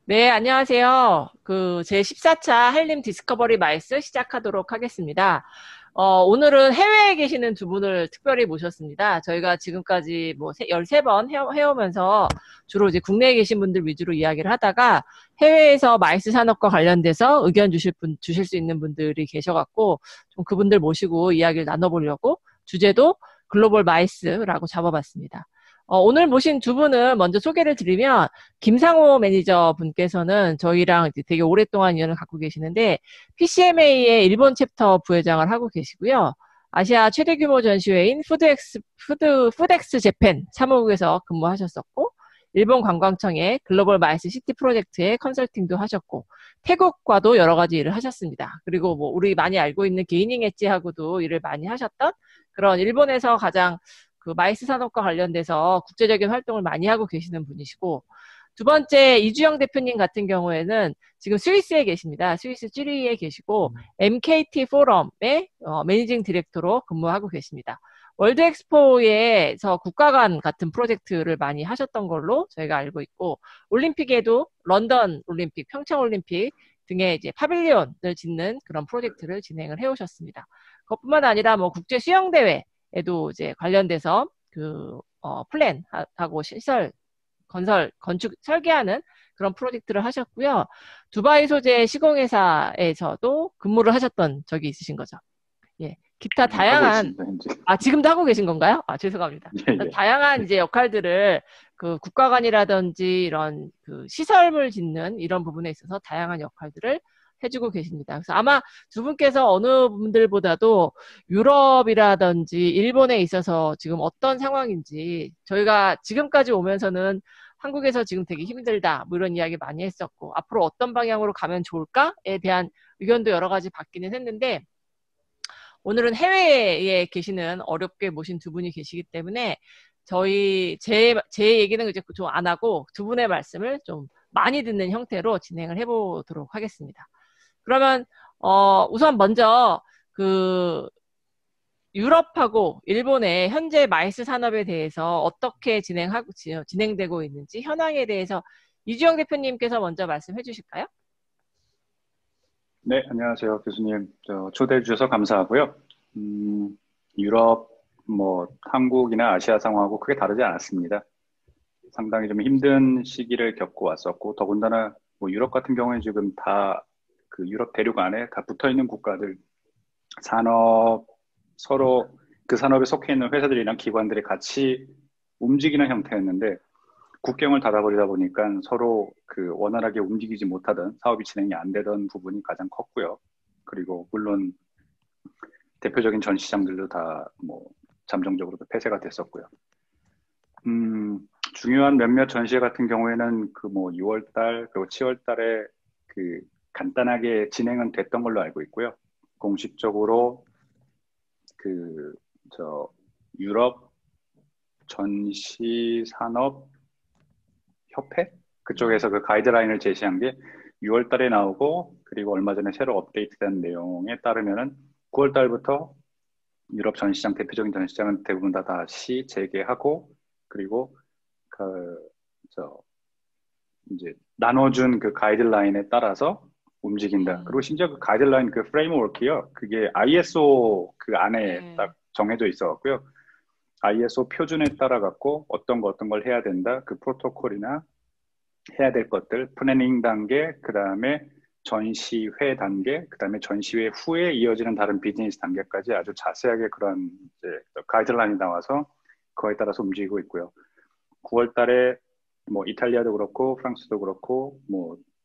네, 안녕하세요. 제 14차 한림 디스커버리 마이스 시작하도록 하겠습니다. 오늘은 해외에 계시는 두 분을 특별히 모셨습니다. 저희가 지금까지 13번 해오면서 주로 이제 국내에 계신 분들 위주로 이야기를 하다가 해외에서 마이스 산업과 관련돼서 의견 주실 수 있는 분들이 계셔갖고 좀 그분들 모시고 이야기를 나눠보려고 주제도 글로벌 마이스라고 잡아봤습니다. 오늘 모신 두 분은 먼저 소개를 드리면 김상호 매니저 분께서는 저희랑 이제 되게 오랫동안 인연을 갖고 계시는데 PCMA의 일본 챕터 부회장을 하고 계시고요. 아시아 최대 규모 전시회인 푸드엑스 재팬 사무국에서 근무하셨었고 일본 관광청의 글로벌 마이스 시티 프로젝트의 컨설팅도 하셨고 태국과도 여러 가지 일을 하셨습니다. 그리고 우리 많이 알고 있는 게이닝 엣지하고도 일을 많이 하셨던 그런 일본에서 가장 마이스 산업과 관련돼서 국제적인 활동을 많이 하고 계시는 분이시고 두 번째 이주영 대표님 같은 경우에는 지금 스위스에 계십니다. 스위스 쭈리히에 계시고 MKT 포럼의 매니징 디렉터로 근무하고 계십니다. 월드 엑스포에서 국가관 같은 프로젝트를 많이 하셨던 걸로 저희가 알고 있고 올림픽에도 런던 올림픽, 평창 올림픽 등의 이제 파빌리온을 짓는 그런 프로젝트를 진행을 해오셨습니다. 그것뿐만 아니라 국제 수영대회 에도 이제 관련돼서 플랜하고 시설, 건축, 설계하는 그런 프로젝트를 하셨고요. 두바이 소재 시공회사에서도 근무를 하셨던 적이 있으신 거죠. 예. 기타 다양한, 지금도 하고 계신 건가요? 죄송합니다. 예. 다양한 이제 역할들을 국가관이라든지 이런 시설물 짓는 이런 부분에 있어서 다양한 역할들을 해주고 계십니다. 그래서 아마 두 분께서 어느 분들보다도 유럽이라든지 일본에 있어서 지금 어떤 상황인지 저희가 지금까지 오면서는 한국에서 지금 되게 힘들다 이런 이야기 많이 했었고 앞으로 어떤 방향으로 가면 좋을까에 대한 의견도 여러 가지 받기는 했는데 오늘은 해외에 계시는 어렵게 모신 두 분이 계시기 때문에 제 얘기는 이제 좀 안 하고 두 분의 말씀을 좀 많이 듣는 형태로 진행을 해보도록 하겠습니다. 그러면 우선 먼저 유럽하고 일본의 현재 마이스 산업에 대해서 어떻게 진행되고 있는지 현황에 대해서 이주영 대표님께서 먼저 말씀해 주실까요? 네, 안녕하세요, 교수님. 초대해 주셔서 감사하고요. 유럽, 한국이나 아시아 상황하고 크게 다르지 않았습니다. 상당히 좀 힘든 시기를 겪고 왔었고, 더군다나 유럽 같은 경우에 지금 다 유럽 대륙 안에 다 붙어 있는 국가들, 서로 그 산업에 속해 있는 회사들이랑 기관들이 같이 움직이는 형태였는데, 국경을 닫아버리다 보니까 서로 원활하게 움직이지 못하던 사업이 진행이 안 되던 부분이 가장 컸고요. 그리고 물론 대표적인 전시장들도 다 잠정적으로 폐쇄가 됐었고요. 중요한 몇몇 전시회 같은 경우에는 6월달 그리고 7월달에 간단하게 진행은 됐던 걸로 알고 있고요. 공식적으로 유럽 전시산업 협회? 그쪽에서 가이드라인을 제시한 게 6월 달에 나오고, 그리고 얼마 전에 새로 업데이트된 내용에 따르면은 9월 달부터 유럽 전시장, 대표적인 전시장은 대부분 다 다시 재개하고, 그리고 이제 나눠준 가이드라인에 따라서 움직인다. 그리고 심지어 가이드라인 프레임워크요. 그게 ISO 안에 딱 정해져 있어갖고요. ISO 표준에 따라갖고 어떤 걸 해야 된다. 프로토콜이나 해야 될 것들, 플래닝 단계, 그 다음에 전시회 단계, 그 다음에 전시회 후에 이어지는 다른 비즈니스 단계까지 아주 자세하게 그런 가이드라인이 나와서 그거에 따라서 움직이고 있고요. 9월 달에 이탈리아도 그렇고 프랑스도 그렇고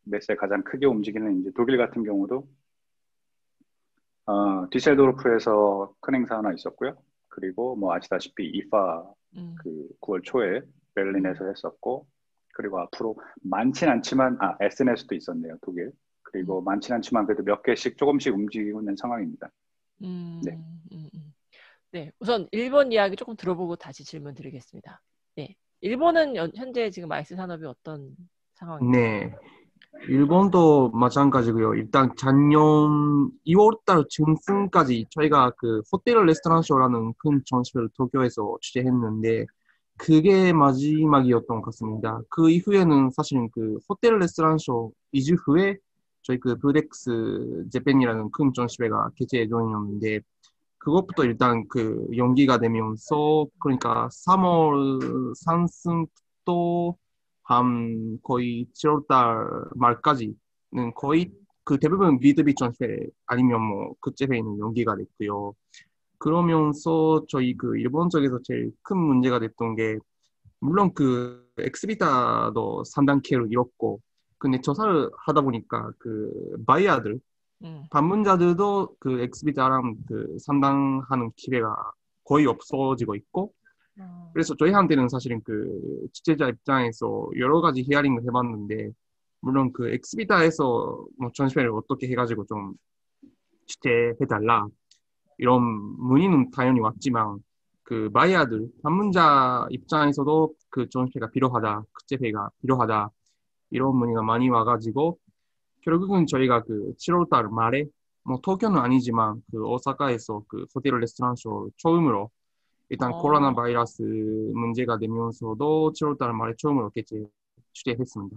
메세 가장 크게 움직이는 이제 독일 같은 경우도 디셀도르프에서 큰 행사 하나 있었고요. 그리고 아시다시피 이파 9월 초에 베를린에서 했었고, 그리고 앞으로 많진 않지만 SNS도 있었네요, 독일. 그리고 많진 않지만 그래도 몇 개씩 조금씩 움직이고 있는 상황입니다. 네. 네, 우선 일본 이야기 조금 들어보고 다시 질문 드리겠습니다. 네, 일본은 현재 지금 마이스 산업이 어떤 상황인가요? 네, 일본도 마찬가지고요. 일단 작년 2월달 중순까지 저희가 그 호텔 레스토랑 쇼라는 큰 전시회를 도쿄에서 취재했는데 그게 마지막이었던 것 같습니다. 그 이후에는 사실은 그 호텔 레스토랑 쇼 2주 후에 저희 그 브렉스 재팬이라는 큰 전시회가 개최 예정이었는데 그것부터 일단 그 연기가 되면서 그러니까 3월 상순부터 한 거의 7월달 말까지는 거의 그 대부분 미드비 전시회 아니면 뭐 극제회는 연기가 됐고요. 그러면서 저희 그 일본 쪽에서 제일 큰 문제가 됐던 게 물론 그 엑스비타도 상당케를 잃었고 근데 조사를 하다 보니까 그 바이어들 음. 방문자들도 그 엑스비자랑 그 상담하는 기회가 거의 없어지고 있고, 그래서 저희한테는 사실은 그 취재자 입장에서 여러 가지 히어링을 해봤는데, 물론 그 엑스비타에서 뭐 전시회를 어떻게 해가지고 좀 취재해달라 이런 문의는 당연히 왔지만, 그 마이아들 방문자 입장에서도 그 전시회가 필요하다, 국제회가 필요하다 이런 문의가 많이 와가지고 결국은 저희가 그 7월달 말에 뭐 도쿄는 아니지만 그 오사카에서 그 호텔 레스토랑 쇼 처음으로 일단 코로나 어, 바이러스 문제가 되면서도 7월달 말에 처음으로 개최 취재했습니다.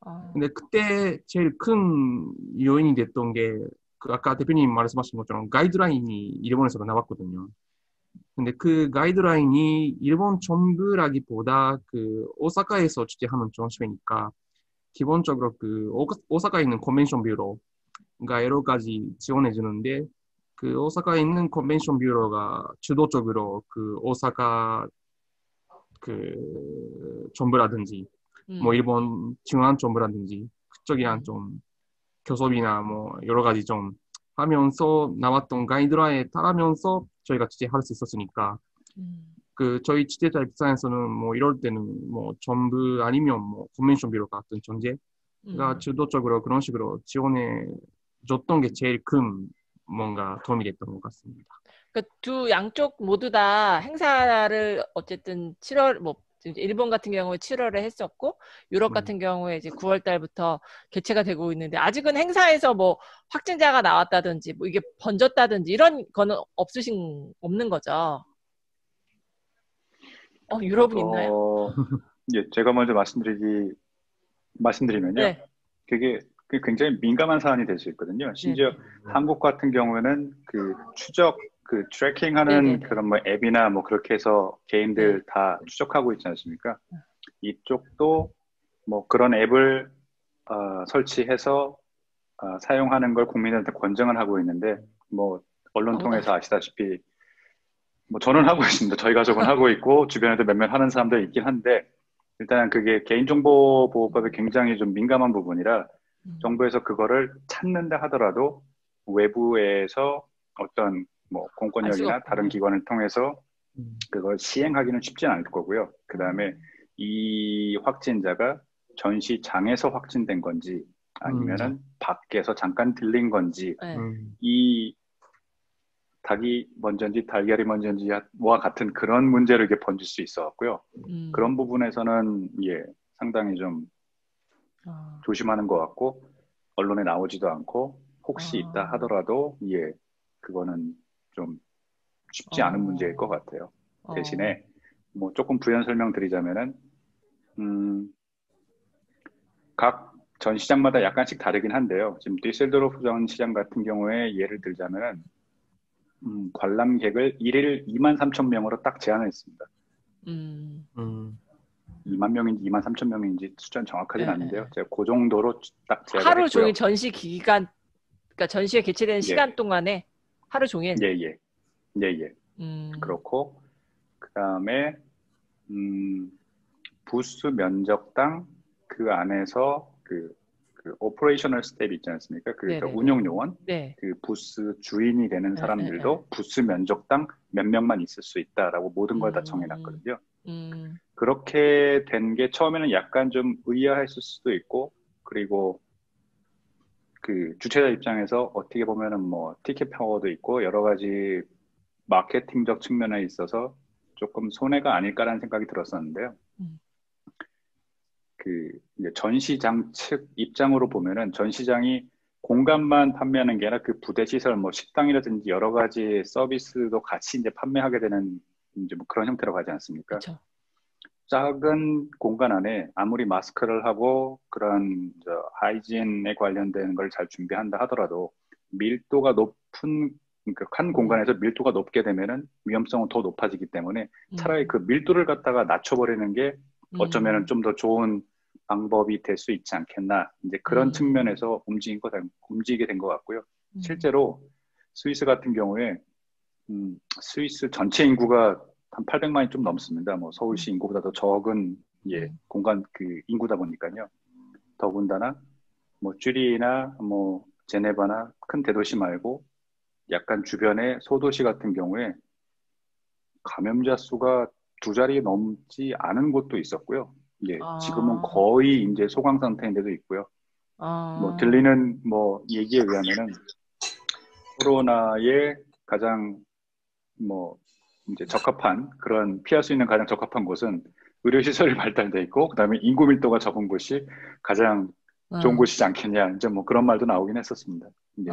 어, 근데 그때 제일 큰 요인이 됐던 게 그 아까 대표님 말씀하신 것처럼 가이드라인이 일본에서 나왔거든요. 근데 그 가이드라인이 일본 정부라기보다 그 오사카에서 취재하는 전시회니까 기본적으로 그 오사카에 있는 컨벤션 뷰로가 여러 가지 지원해 주는데 그 오사카에 있는 컨벤션 뷰로가 주도적으로 그 오사카 그 정부라든지 뭐 음, 일본 중앙 정부라든지 그쪽이랑 음, 좀 교섭이나 뭐 여러 가지 좀 하면서 나왔던 가이드라인에 따르면서 저희가 취재할 수 있었으니까 음, 그 저희 취재자 입장에서는 뭐 이럴 때는 뭐 정부 아니면 뭐 컨벤션 뷰로 같은 존재가 음. 주도적으로 그런 식으로 지원해 줬던 게 제일 큰 뭔가 도움이 됐던 것 같습니다. 두 양쪽 모두 다 행사를 어쨌든 7월, 뭐, 이제 일본 같은 경우에 7월에 했었고, 유럽 네. 같은 경우에 이제 9월 달부터 개최가 되고 있는데, 아직은 행사에서 뭐 확진자가 나왔다든지, 뭐 이게 번졌다든지, 이런 거는 없는 거죠. 유럽은 있나요? 어, 예, 제가 먼저 말씀드리면요. 네, 그게 굉장히 민감한 사안이 될 수 있거든요. 네, 심지어 네, 한국 같은 경우에는 그 추적, 그 네, 네, 트래킹하는 네, 그런 뭐 앱이나 뭐 그렇게 해서 네, 개인들 다 추적하고 있지 않습니까? 이쪽도 뭐 그런 앱을 설치해서 사용하는 걸 국민들한테 권장을 하고 있는데 뭐 언론 아무도 안 해. 통해서 아시다시피 뭐 저는 하고 있습니다. 저희 가족은 하고 있고 주변에도 몇몇 하는 사람들 있긴 한데 일단 그게 개인정보보호법에 굉장히 좀 민감한 부분이라 음, 정부에서 그거를 찾는다 하더라도 외부에서 어떤 뭐 알 수가 공권력이나 다른 없군요. 기관을 통해서 음, 그걸 시행하기는 쉽지는 않을 거고요. 그 다음에 음, 이 확진자가 전시장에서 확진된 건지 그렇죠. 아니면은 밖에서 잠깐 들린 건지 네, 음, 이 닭이 먼저인지 달걀이 먼저인지와 같은 그런 문제를 이렇게 번질 수 있어 갖고요. 음, 그런 부분에서는 예, 상당히 좀 어, 조심하는 것 같고 언론에 나오지도 않고 혹시 있다 어, 하더라도 예, 그거는 좀 쉽지 않은 문제일 것 어, 같아요. 어, 대신에 뭐 조금 부연 설명드리자면은 음, 각 전시장마다 약간씩 다르긴 한데요. 지금 뒤셀도르프 전시장 같은 경우에 예를 들자면은 관람객을 일일 2만 3천 명으로 딱 제한을 했습니다. 음, 음, 2만 명인지 2만 3천 명인지 숫자는 정확하진 예, 않은데요. 예. 제가 그 정도로 딱 제약을 하루 종일 했고요. 전시 기간, 그러니까 전시회 개최되는 예, 시간 동안에 하루 종일. 예, 예, 예, 예. 음, 그렇고 그 다음에 음, 부스 면적당 그 안에서 그 오퍼레이셔널 스텝 있지 않습니까? 그러니까 네네네. 운영 요원, 네. 그 부스 주인이 되는 예, 예, 예. 사람들도 부스 면적당 몇 명만 있을 수 있다라고 모든 걸 다 음, 정해놨거든요. 음, 그렇게 된 게 처음에는 약간 좀 의아했을 수도 있고, 그리고 그 주최자 입장에서 어떻게 보면은 뭐 티켓 파워도 있고 여러 가지 마케팅적 측면에 있어서 조금 손해가 아닐까라는 생각이 들었었는데요. 음. 그 이제 전시장 측 입장으로 보면은 전시장이 공간만 판매하는 게 아니라 그 부대 시설, 뭐 식당이라든지 여러 가지 서비스도 같이 이제 판매하게 되는 이제 뭐 그런 형태로 가지 않습니까? 그렇죠. 작은 공간 안에 아무리 마스크를 하고 그런 하이진에 관련된 걸 잘 준비한다 하더라도 밀도가 높은 그러니까 한 공간에서 밀도가 높게 되면은 위험성은 더 높아지기 때문에 차라리 그 밀도를 갖다가 낮춰버리는 게 어쩌면은 좀 더 좋은 방법이 될 수 있지 않겠나. 이제 그런 측면에서 움직이게 된 것 같고요. 실제로 스위스 같은 경우에 스위스 전체 인구가 한 800만이 좀 넘습니다. 뭐 서울시 인구보다 더 적은 공간 그 인구다 보니까요. 더군다나 뭐 쥐리히나 뭐 제네바나 큰 대도시 말고 약간 주변의 소도시 같은 경우에 감염자 수가 2자리 넘지 않은 곳도 있었고요. 예, 지금은 거의 이제 소강 상태인데도 있고요. 뭐 들리는 뭐 얘기에 의하면은 코로나에 가장 뭐 이제 적합한 그런 피할 수 있는 가장 적합한 곳은 의료시설이 발달돼 있고 그다음에 인구 밀도가 적은 곳이 가장 좋은 곳이지 않겠냐 이제 뭐 그런 말도 나오긴 했었습니다. 예.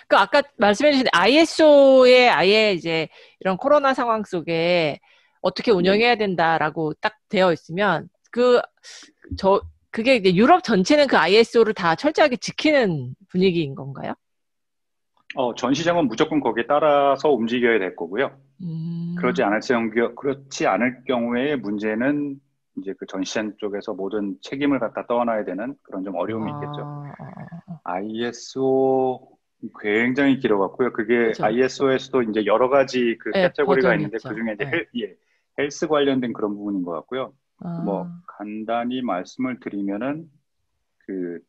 그 아까 말씀해주신 ISO에 아예 이제 이런 코로나 상황 속에 어떻게 운영해야 된다라고 딱 되어 있으면 그게 이제 유럽 전체는 그 ISO를 다 철저하게 지키는 분위기인 건가요? 전시장은 무조건 거기에 따라서 움직여야 될 거고요. 그렇지 않을 경우에 문제는 이제 그 전시장 쪽에서 모든 책임을 갖다 떠안아야 되는 그런 좀 어려움이 있겠죠. ISO 굉장히 길어갖고요. 그게 그쵸. ISO에서도 이제 여러 가지 그 카테고리가 있는데 있죠. 그 중에 이제 헬스 관련된 그런 부분인 것 같고요. 뭐 간단히 말씀을 드리면은 그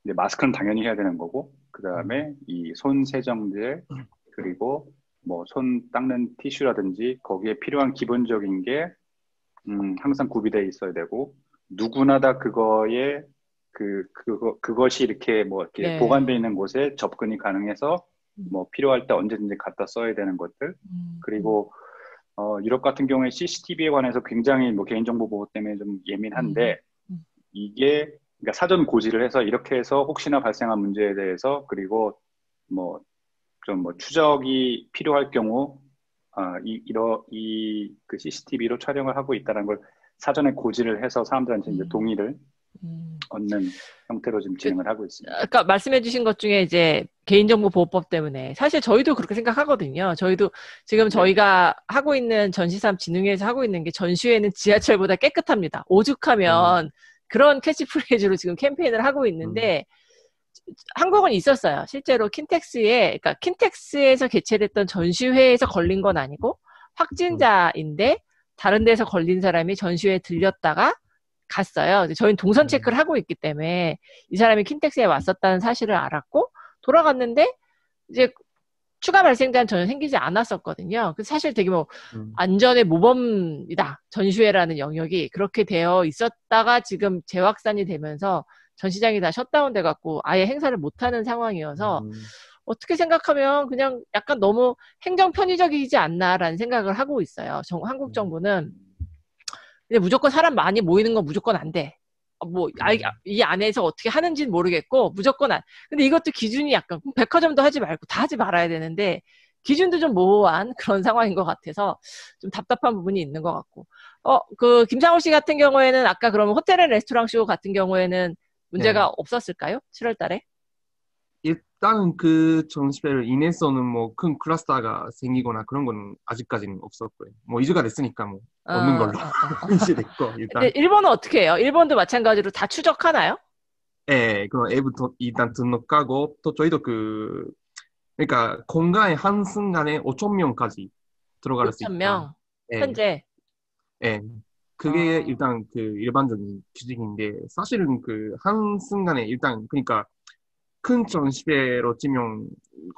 이제 마스크는 당연히 해야 되는 거고 그 다음에 이 손 세정제 그리고 뭐 손 닦는 티슈라든지 거기에 필요한 기본적인 게 항상 구비되어 있어야 되고 누구나 다 그거에 그것이 이렇게 뭐 이렇게 보관되어 있는 곳에 접근이 가능해서 뭐 필요할 때 언제든지 갖다 써야 되는 것들 그리고 유럽 같은 경우에 CCTV에 관해서 굉장히 뭐 개인정보 보호 때문에 좀 예민한데 이게 그러니까 사전 고지를 해서 이렇게 해서 혹시나 발생한 문제에 대해서 그리고 뭐 좀 뭐 추적이 필요할 경우 그 CCTV로 촬영을 하고 있다는 걸 사전에 고지를 해서 사람들한테 이제 동의를 얻는 형태로 지금 진행을 하고 있습니다. 아까 말씀해주신 것 중에 이제 개인정보보호법 때문에 사실 저희도 그렇게 생각하거든요. 저희도 지금 저희가 하고 있는 전시산업진흥회에서 하고 있는 게 전시회는 지하철보다 깨끗합니다. 오죽하면 그런 캐치프레이즈로 지금 캠페인을 하고 있는데 한국은 있었어요. 실제로 그러니까 킨텍스에서 개최됐던 전시회에서 걸린 건 아니고 확진자인데 다른 데서 걸린 사람이 전시회에 들렸다가 갔어요. 저희는 동선 체크를 하고 있기 때문에 이 사람이 킨텍스에 왔었다는 사실을 알았고 돌아갔는데 이제 추가 발생자는 전혀 생기지 않았었거든요. 그래서 사실 되게 뭐 안전의 모범이다. 전시회라는 영역이 그렇게 되어 있었다가 지금 재확산이 되면서 전시장이 다 셧다운 돼갖고 아예 행사를 못하는 상황이어서 어떻게 생각하면 그냥 약간 너무 행정 편의적이지 않나라는 생각을 하고 있어요. 한국 정부는 근데 무조건 사람 많이 모이는 건 무조건 안 돼. 이 안에서 어떻게 하는지는 모르겠고 무조건 근데 이것도 기준이 약간 백화점도 하지 말고 다 하지 말아야 되는데 기준도 좀 모호한 그런 상황인 것 같아서 좀 답답한 부분이 있는 것 같고 그 김상호 씨 같은 경우에는 아까 그러면 호텔 앤 레스토랑 쇼 같은 경우에는 문제가 없었을까요? 7월 달에? 일단은 그 전시회를 인해서는 뭐 큰 클러스터가 생기거나 그런 건 아직까지는 없었고요. 뭐 이주가 됐으니까 뭐 없는 걸로 인식됐고 일단. 근데 일본은 어떻게 해요? 일본도 마찬가지로 다 추적하나요? 네, 그럼 앱부터 일단 등록하고 또 저희도 그러니까 공간에 한 순간에 5천 명까지 들어갈 수 5천 있다. 명 현재. 네. 그게 일단 그 일반적인 규칙인데 사실은 그 한 순간에 일단 그러니까 큰 전시회로 치면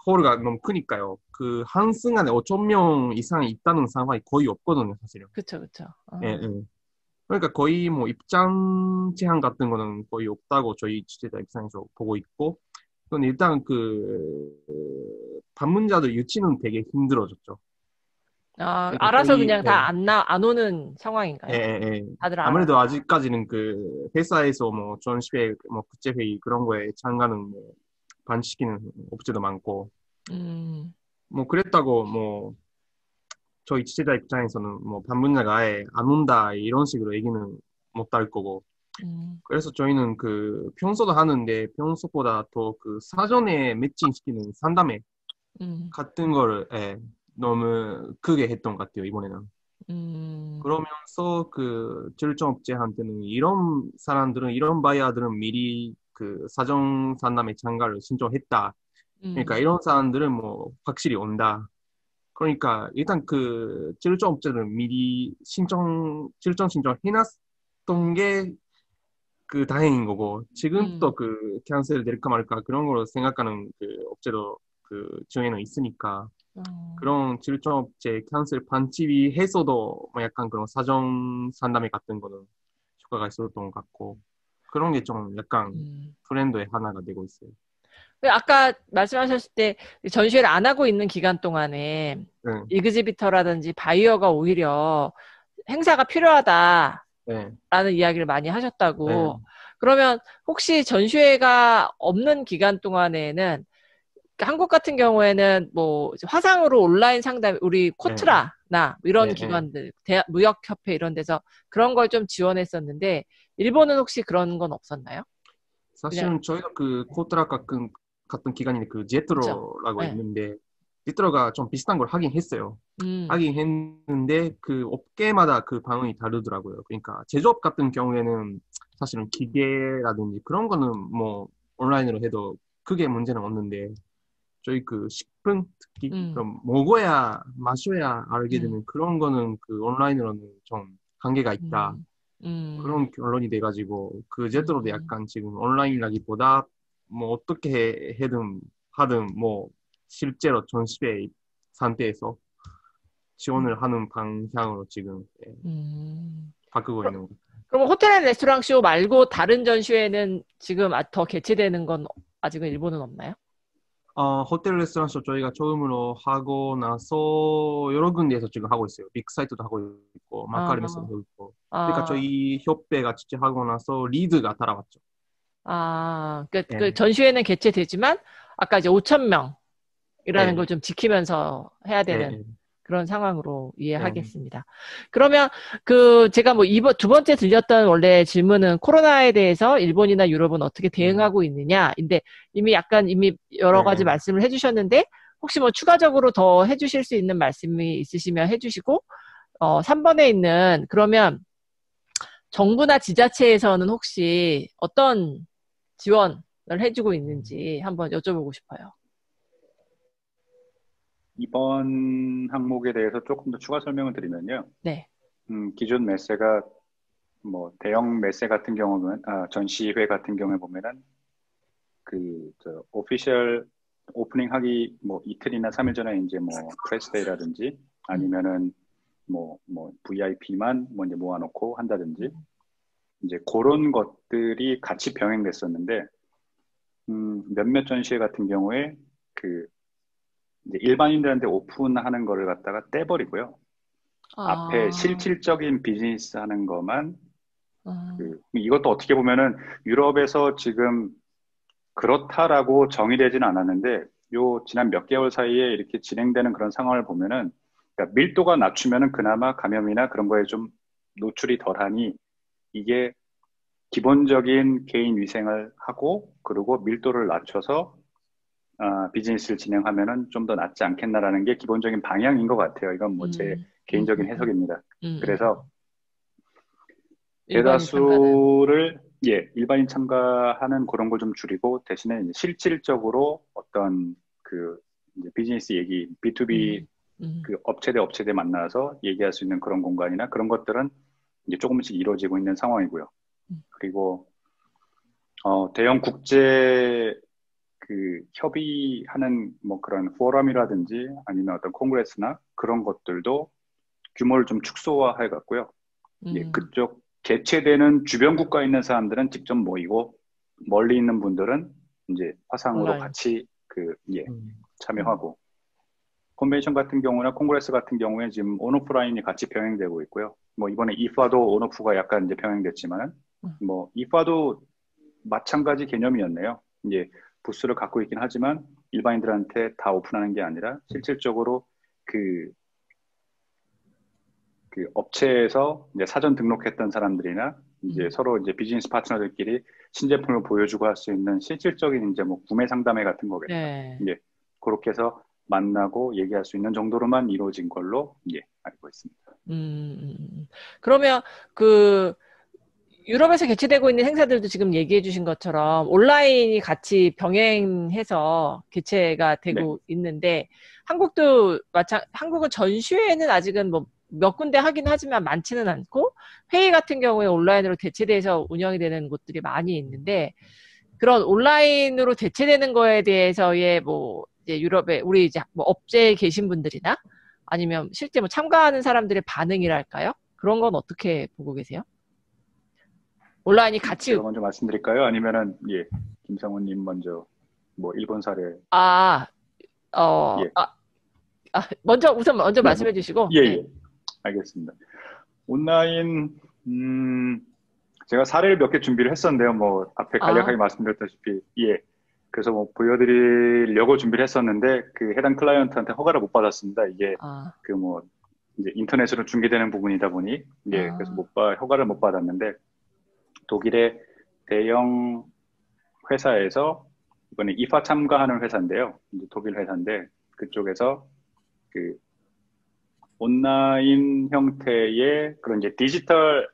홀가 너무 크니까요. 그 한 순간에 5천 명 이상이 있다는 상황이 거의 없거든요, 사실은. 그쵸. 예, 예. 그러니까 거의 뭐 입장 제한 같은 거는 거의 없다고 저희 취재자 입장에서 보고 있고, 그건 일단 방문자들 유치는 되게 힘들어졌죠. 그러니까 알아서 저희 그냥 다 안 오는 예, 상황인가요? 예, 예. 다들 알아서. 아무래도 아직까지는 그 회사에서 뭐 전시회, 뭐 국제회의 그런 거에 참가는 뭐 반시키는 업체도 많고 음, 뭐 그랬다고 뭐 저희 지체자 입장에서는 뭐 반분자가 아예 안 온다 이런 식으로 얘기는 못 할 거고 음, 그래서 저희는 그 평소도 하는데 평소보다 더 그 사전에 매칭시키는 상담회 음, 같은 거를 예, 너무 크게 했던 것 같아요 이번에는. 음, 그러면서 그 출전업체한테는 이런 사람들은 이런 바이어들은 미리 그 사전 상담에 참가를 신청했다. 그러니까 음, 이런 사람들은 뭐 확실히 온다. 그러니까 일단 그 출전업체는 미리 출전 신청 해놨던 게 그 다행인 거고 지금부터 음, 그 캔슬 될까 말까 그런 걸로 생각하는 그 업체도 그 중에는 있으니까 어, 그런 출전업체 캔슬 반집이 해서도 뭐 약간 그런 사전 상담회 같은 거는 효과가 있었던 것 같고 그런 게 좀 약간 음. 트렌드의 하나가 되고 있어요. 아까 말씀하셨을 때 전시회를 안 하고 있는 기간 동안에 네, 이그지비터라든지 바이어가 오히려 행사가 필요하다라는 네, 이야기를 많이 네, 하셨다고. 그러면 혹시 전시회가 없는 기간 동안에는 한국 같은 경우에는 뭐 화상으로 온라인 상담, 우리 네, 코트라나 이런 네, 네. 기관들, 무역협회 이런 데서 그런 걸 좀 지원했었는데 일본은 혹시 그런 건 없었나요? 그냥 사실은 저희가 그 코트라 같은 기관이 그 그죠? 제트로라고 네. 있는데 제트로가 좀 비슷한 걸 하긴 했어요. 음, 하긴 했는데 그 업계마다 그 방응이 다르더라고요. 그러니까 제조업 같은 경우에는 사실은 기계라든지 그런 거는 뭐 온라인으로 해도 크게 문제는 없는데 저희 그 식품 특히 음, 그럼 먹어야 마셔야 알게 음, 되는 그런 거는 그 온라인으로는 좀 한계가 있다. 음, 음, 그런 결론이 돼가지고 그 제도로도 음, 약간 지금 온라인이라기보다 뭐 어떻게 해든 하든 뭐 실제로 전시회 상태에서 지원을 하는 방향으로 지금 예, 음. 바꾸고 그럼, 있는 것 같아요. 그럼 호텔 앤 레스토랑 쇼 말고 다른 전시회는 지금 더 개최되는 건 아직은 일본은 없나요? 호텔 레스토랑쇼 저희가 처음으로 하고 나서 여러 군데에서 지금 하고 있어요. 빅사이트도 하고 있고 마카리메스도 아, 하고 있고. 그러니까 아, 저희 협회가 직접 하고 나서 리드가 따라왔죠. 그 예, 전시회는 개최되지만 아까 이제 5천 명이라는 예, 걸 좀 지키면서 해야 예, 되는 예, 그런 상황으로 예. 이해하겠습니다. 그러면 그 제가 뭐 두 번째 들렸던 원래 질문은 코로나에 대해서 일본이나 유럽은 어떻게 음, 대응하고 있느냐인데 이미 예, 여러 가지 예. 말씀을 해주셨는데 혹시 뭐 추가적으로 더 해주실 수 있는 말씀이 있으시면 해주시고 3번에 있는 그러면 정부나 지자체에서는 혹시 어떤 지원을 해주고 있는지 한번 여쭤보고 싶어요. 이번 항목에 대해서 조금 더 추가 설명을 드리면요. 네. 기존 매세가 뭐 대형 매세 같은 경우는 전시회 같은 경우에 보면은 오피셜 오프닝 하기 뭐 이틀이나 3일 전에 이제 뭐 프레스데이라든지 음, 아니면은 뭐 VIP만 뭐 이제 모아놓고 한다든지 음, 이제 그런 것들이 같이 병행됐었는데 몇몇 전시회 같은 경우에 그 이제 일반인들한테 오픈하는 거를 갖다가 떼버리고요. 앞에 아, 실질적인 비즈니스 하는 것만 음, 이것도 어떻게 보면은 유럽에서 지금 그렇다라고 정의되지는 않았는데 요 지난 몇 개월 사이에 이렇게 진행되는 그런 상황을 보면은 그러니까 밀도가 낮추면은 그나마 감염이나 그런 거에 좀 노출이 덜하니 이게 기본적인 개인 위생을 하고 그리고 밀도를 낮춰서 비즈니스를 진행하면은 좀 더 낫지 않겠나라는 게 기본적인 방향인 것 같아요. 이건 뭐 제 음, 음, 개인적인 해석입니다. 그래서 음. 일반인 참가는. 대다수를 일반인 참가하는 그런 걸 좀 줄이고 대신에 이제 실질적으로 어떤 그 이제 비즈니스 얘기 B2B 음, 음, 그 업체 대 업체 대 만나서 얘기할 수 있는 그런 공간이나 그런 것들은 이제 조금씩 이루어지고 있는 상황이고요. 음. 그리고 대형 국제 그 협의하는 뭐 그런 포럼이라든지 아니면 어떤 콩그레스나 그런 것들도 규모를 좀 축소화해 갔고요. 음. 그쪽 개최되는 주변 국가에 있는 사람들은 직접 모이고 멀리 있는 분들은 이제 화상으로 온라인. 같이 음. 음, 참여하고 컨벤션 같은 경우나 콩그레스 같은 경우에 지금 온오프라인이 같이 병행되고 있고요. 뭐 이번에 이파도 온오프가 약간 이제 병행됐지만 뭐 이파도 마찬가지 개념이었네요. 이제 부스를 갖고 있긴 하지만 일반인들한테 다 오픈하는 게 아니라 실질적으로 그 업체에서 이제 사전 등록했던 사람들이나 이제 서로 이제 비즈니스 파트너들끼리 신제품을 보여주고 할 수 있는 실질적인 이제 뭐 구매 상담회 같은 거겠죠. 네. 이제 그렇게 해서 만나고 얘기할 수 있는 정도로만 이루어진 걸로 예, 알고 있습니다. 그러면 그 유럽에서 개최되고 있는 행사들도 지금 얘기해 주신 것처럼 온라인이 같이 병행해서 개최가 되고 있는데 한국도 한국은 전시회는 아직은 뭐 몇 군데 하긴 하지만 많지는 않고 회의 같은 경우에 온라인으로 대체돼서 운영이 되는 곳들이 많이 있는데 그런 온라인으로 대체되는 거에 대해서의 뭐 이제 유럽에 우리 이제 뭐 업체에 계신 분들이나 아니면 실제 뭐 참가하는 사람들의 반응이랄까요? 그런 건 어떻게 보고 계세요? 온라인이 같이 제가 먼저 말씀드릴까요? 아니면은 예 김상훈님 먼저 뭐 일본 사례 먼저 우선 말씀해 주시고 예. 알겠습니다. 온라인 제가 사례를 몇 개 준비를 했었는데요. 뭐 앞에 간략하게 말씀드렸다시피 예 그래서 뭐 보여드리려고 준비를 했었는데 그 해당 클라이언트한테 허가를 못 받았습니다. 이게 그 뭐 이제 인터넷으로 중계되는 부분이다 보니 예 그래서 허가를 못 받았는데 독일의 대형 회사에서 이번에 이파 참가하는 회사인데요. 이제 독일 회사인데 그쪽에서 그 온라인 형태의 그런 이제 디지털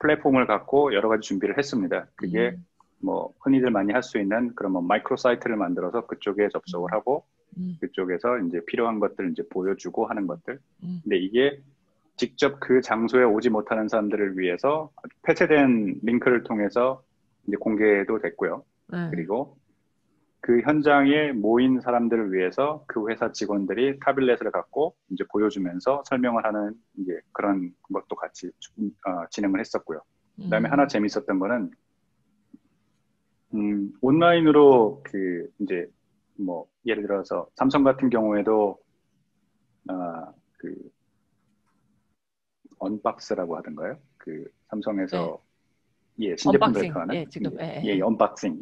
플랫폼을 갖고 여러 가지 준비를 했습니다. 그게 뭐 흔히들 많이 할 수 있는 그런 뭐 마이크로 사이트를 만들어서 그쪽에 접속을 하고 그쪽에서 이제 필요한 것들을 이제 보여주고 하는 것들. 근데 이게 직접 그 장소에 오지 못하는 사람들을 위해서 폐쇄된 링크를 통해서 이제 공개도 됐고요. 그리고 그 현장에 모인 사람들을 위해서 그 회사 직원들이 타블렛을 갖고 이제 보여주면서 설명을 하는 이제 그런 것도 같이 진행을 했었고요. 그다음에 하나 재밌었던 거는 온라인으로 그 이제 뭐 예를 들어서 삼성 같은 경우에도 그 언박스라고 하던가요? 그 삼성에서 예, 신제품 발표하는 언박싱,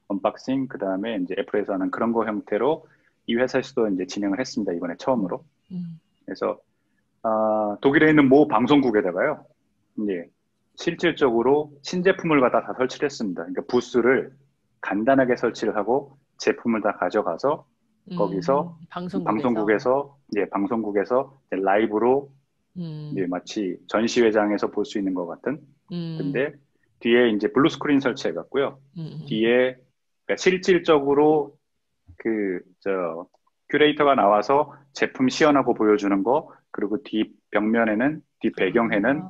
언박싱 그다음에 이제 애플에서 하는 그런 거 형태로 이 회사에서도 이제 진행을 했습니다. 이번에 처음으로. 그래서 독일에 있는 모 방송국에다가요. 예, 실질적으로 신제품을 갖다 다 설치를 했습니다. 그러니까 부스를 간단하게 설치를 하고 제품을 다 가져가서 거기서 방송국에서 이제 라이브로 이제 마치 전시회장에서 볼 수 있는 것 같은. 근데 뒤에 이제 블루 스크린 설치해 갖고요. 뒤에 그러니까 실질적으로 큐레이터가 나와서 제품 시연하고 보여주는 거, 그리고 뒤 배경에는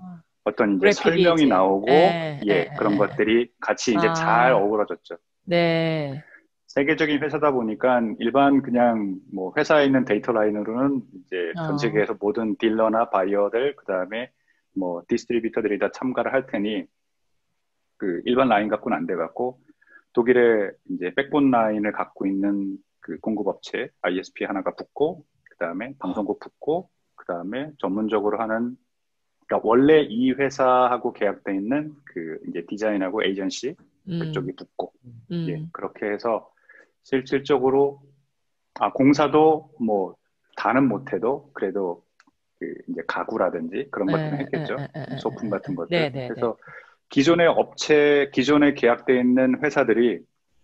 어떤 이제 설명이 나오고 그런 것들이 같이 이제 잘 어우러졌죠. 네. 세계적인 회사다 보니까 일반 그냥 뭐 회사에 있는 데이터 라인으로는 이제 전 세계에서 모든 딜러나 바이어들 그다음에 뭐 디스트리뷰터들이 다 참가를 할 테니 그 일반 라인 갖고는 안 돼 갖고 독일의 이제 백본 라인을 갖고 있는 그 공급업체 ISP 하나가 붙고 그다음에 방송국 붙고 그다음에 전문적으로 하는 그러니까 원래 이 회사하고 계약돼 있는 그 이제 디자인하고 에이전시 그쪽이 붙고 예, 그렇게 해서 실질적으로 공사도 뭐 다는 못해도 그래도 그 이제 가구라든지 그런 것들은 했겠죠. 소품 같은 것들. 그래서 기존에 계약돼 있는 회사들이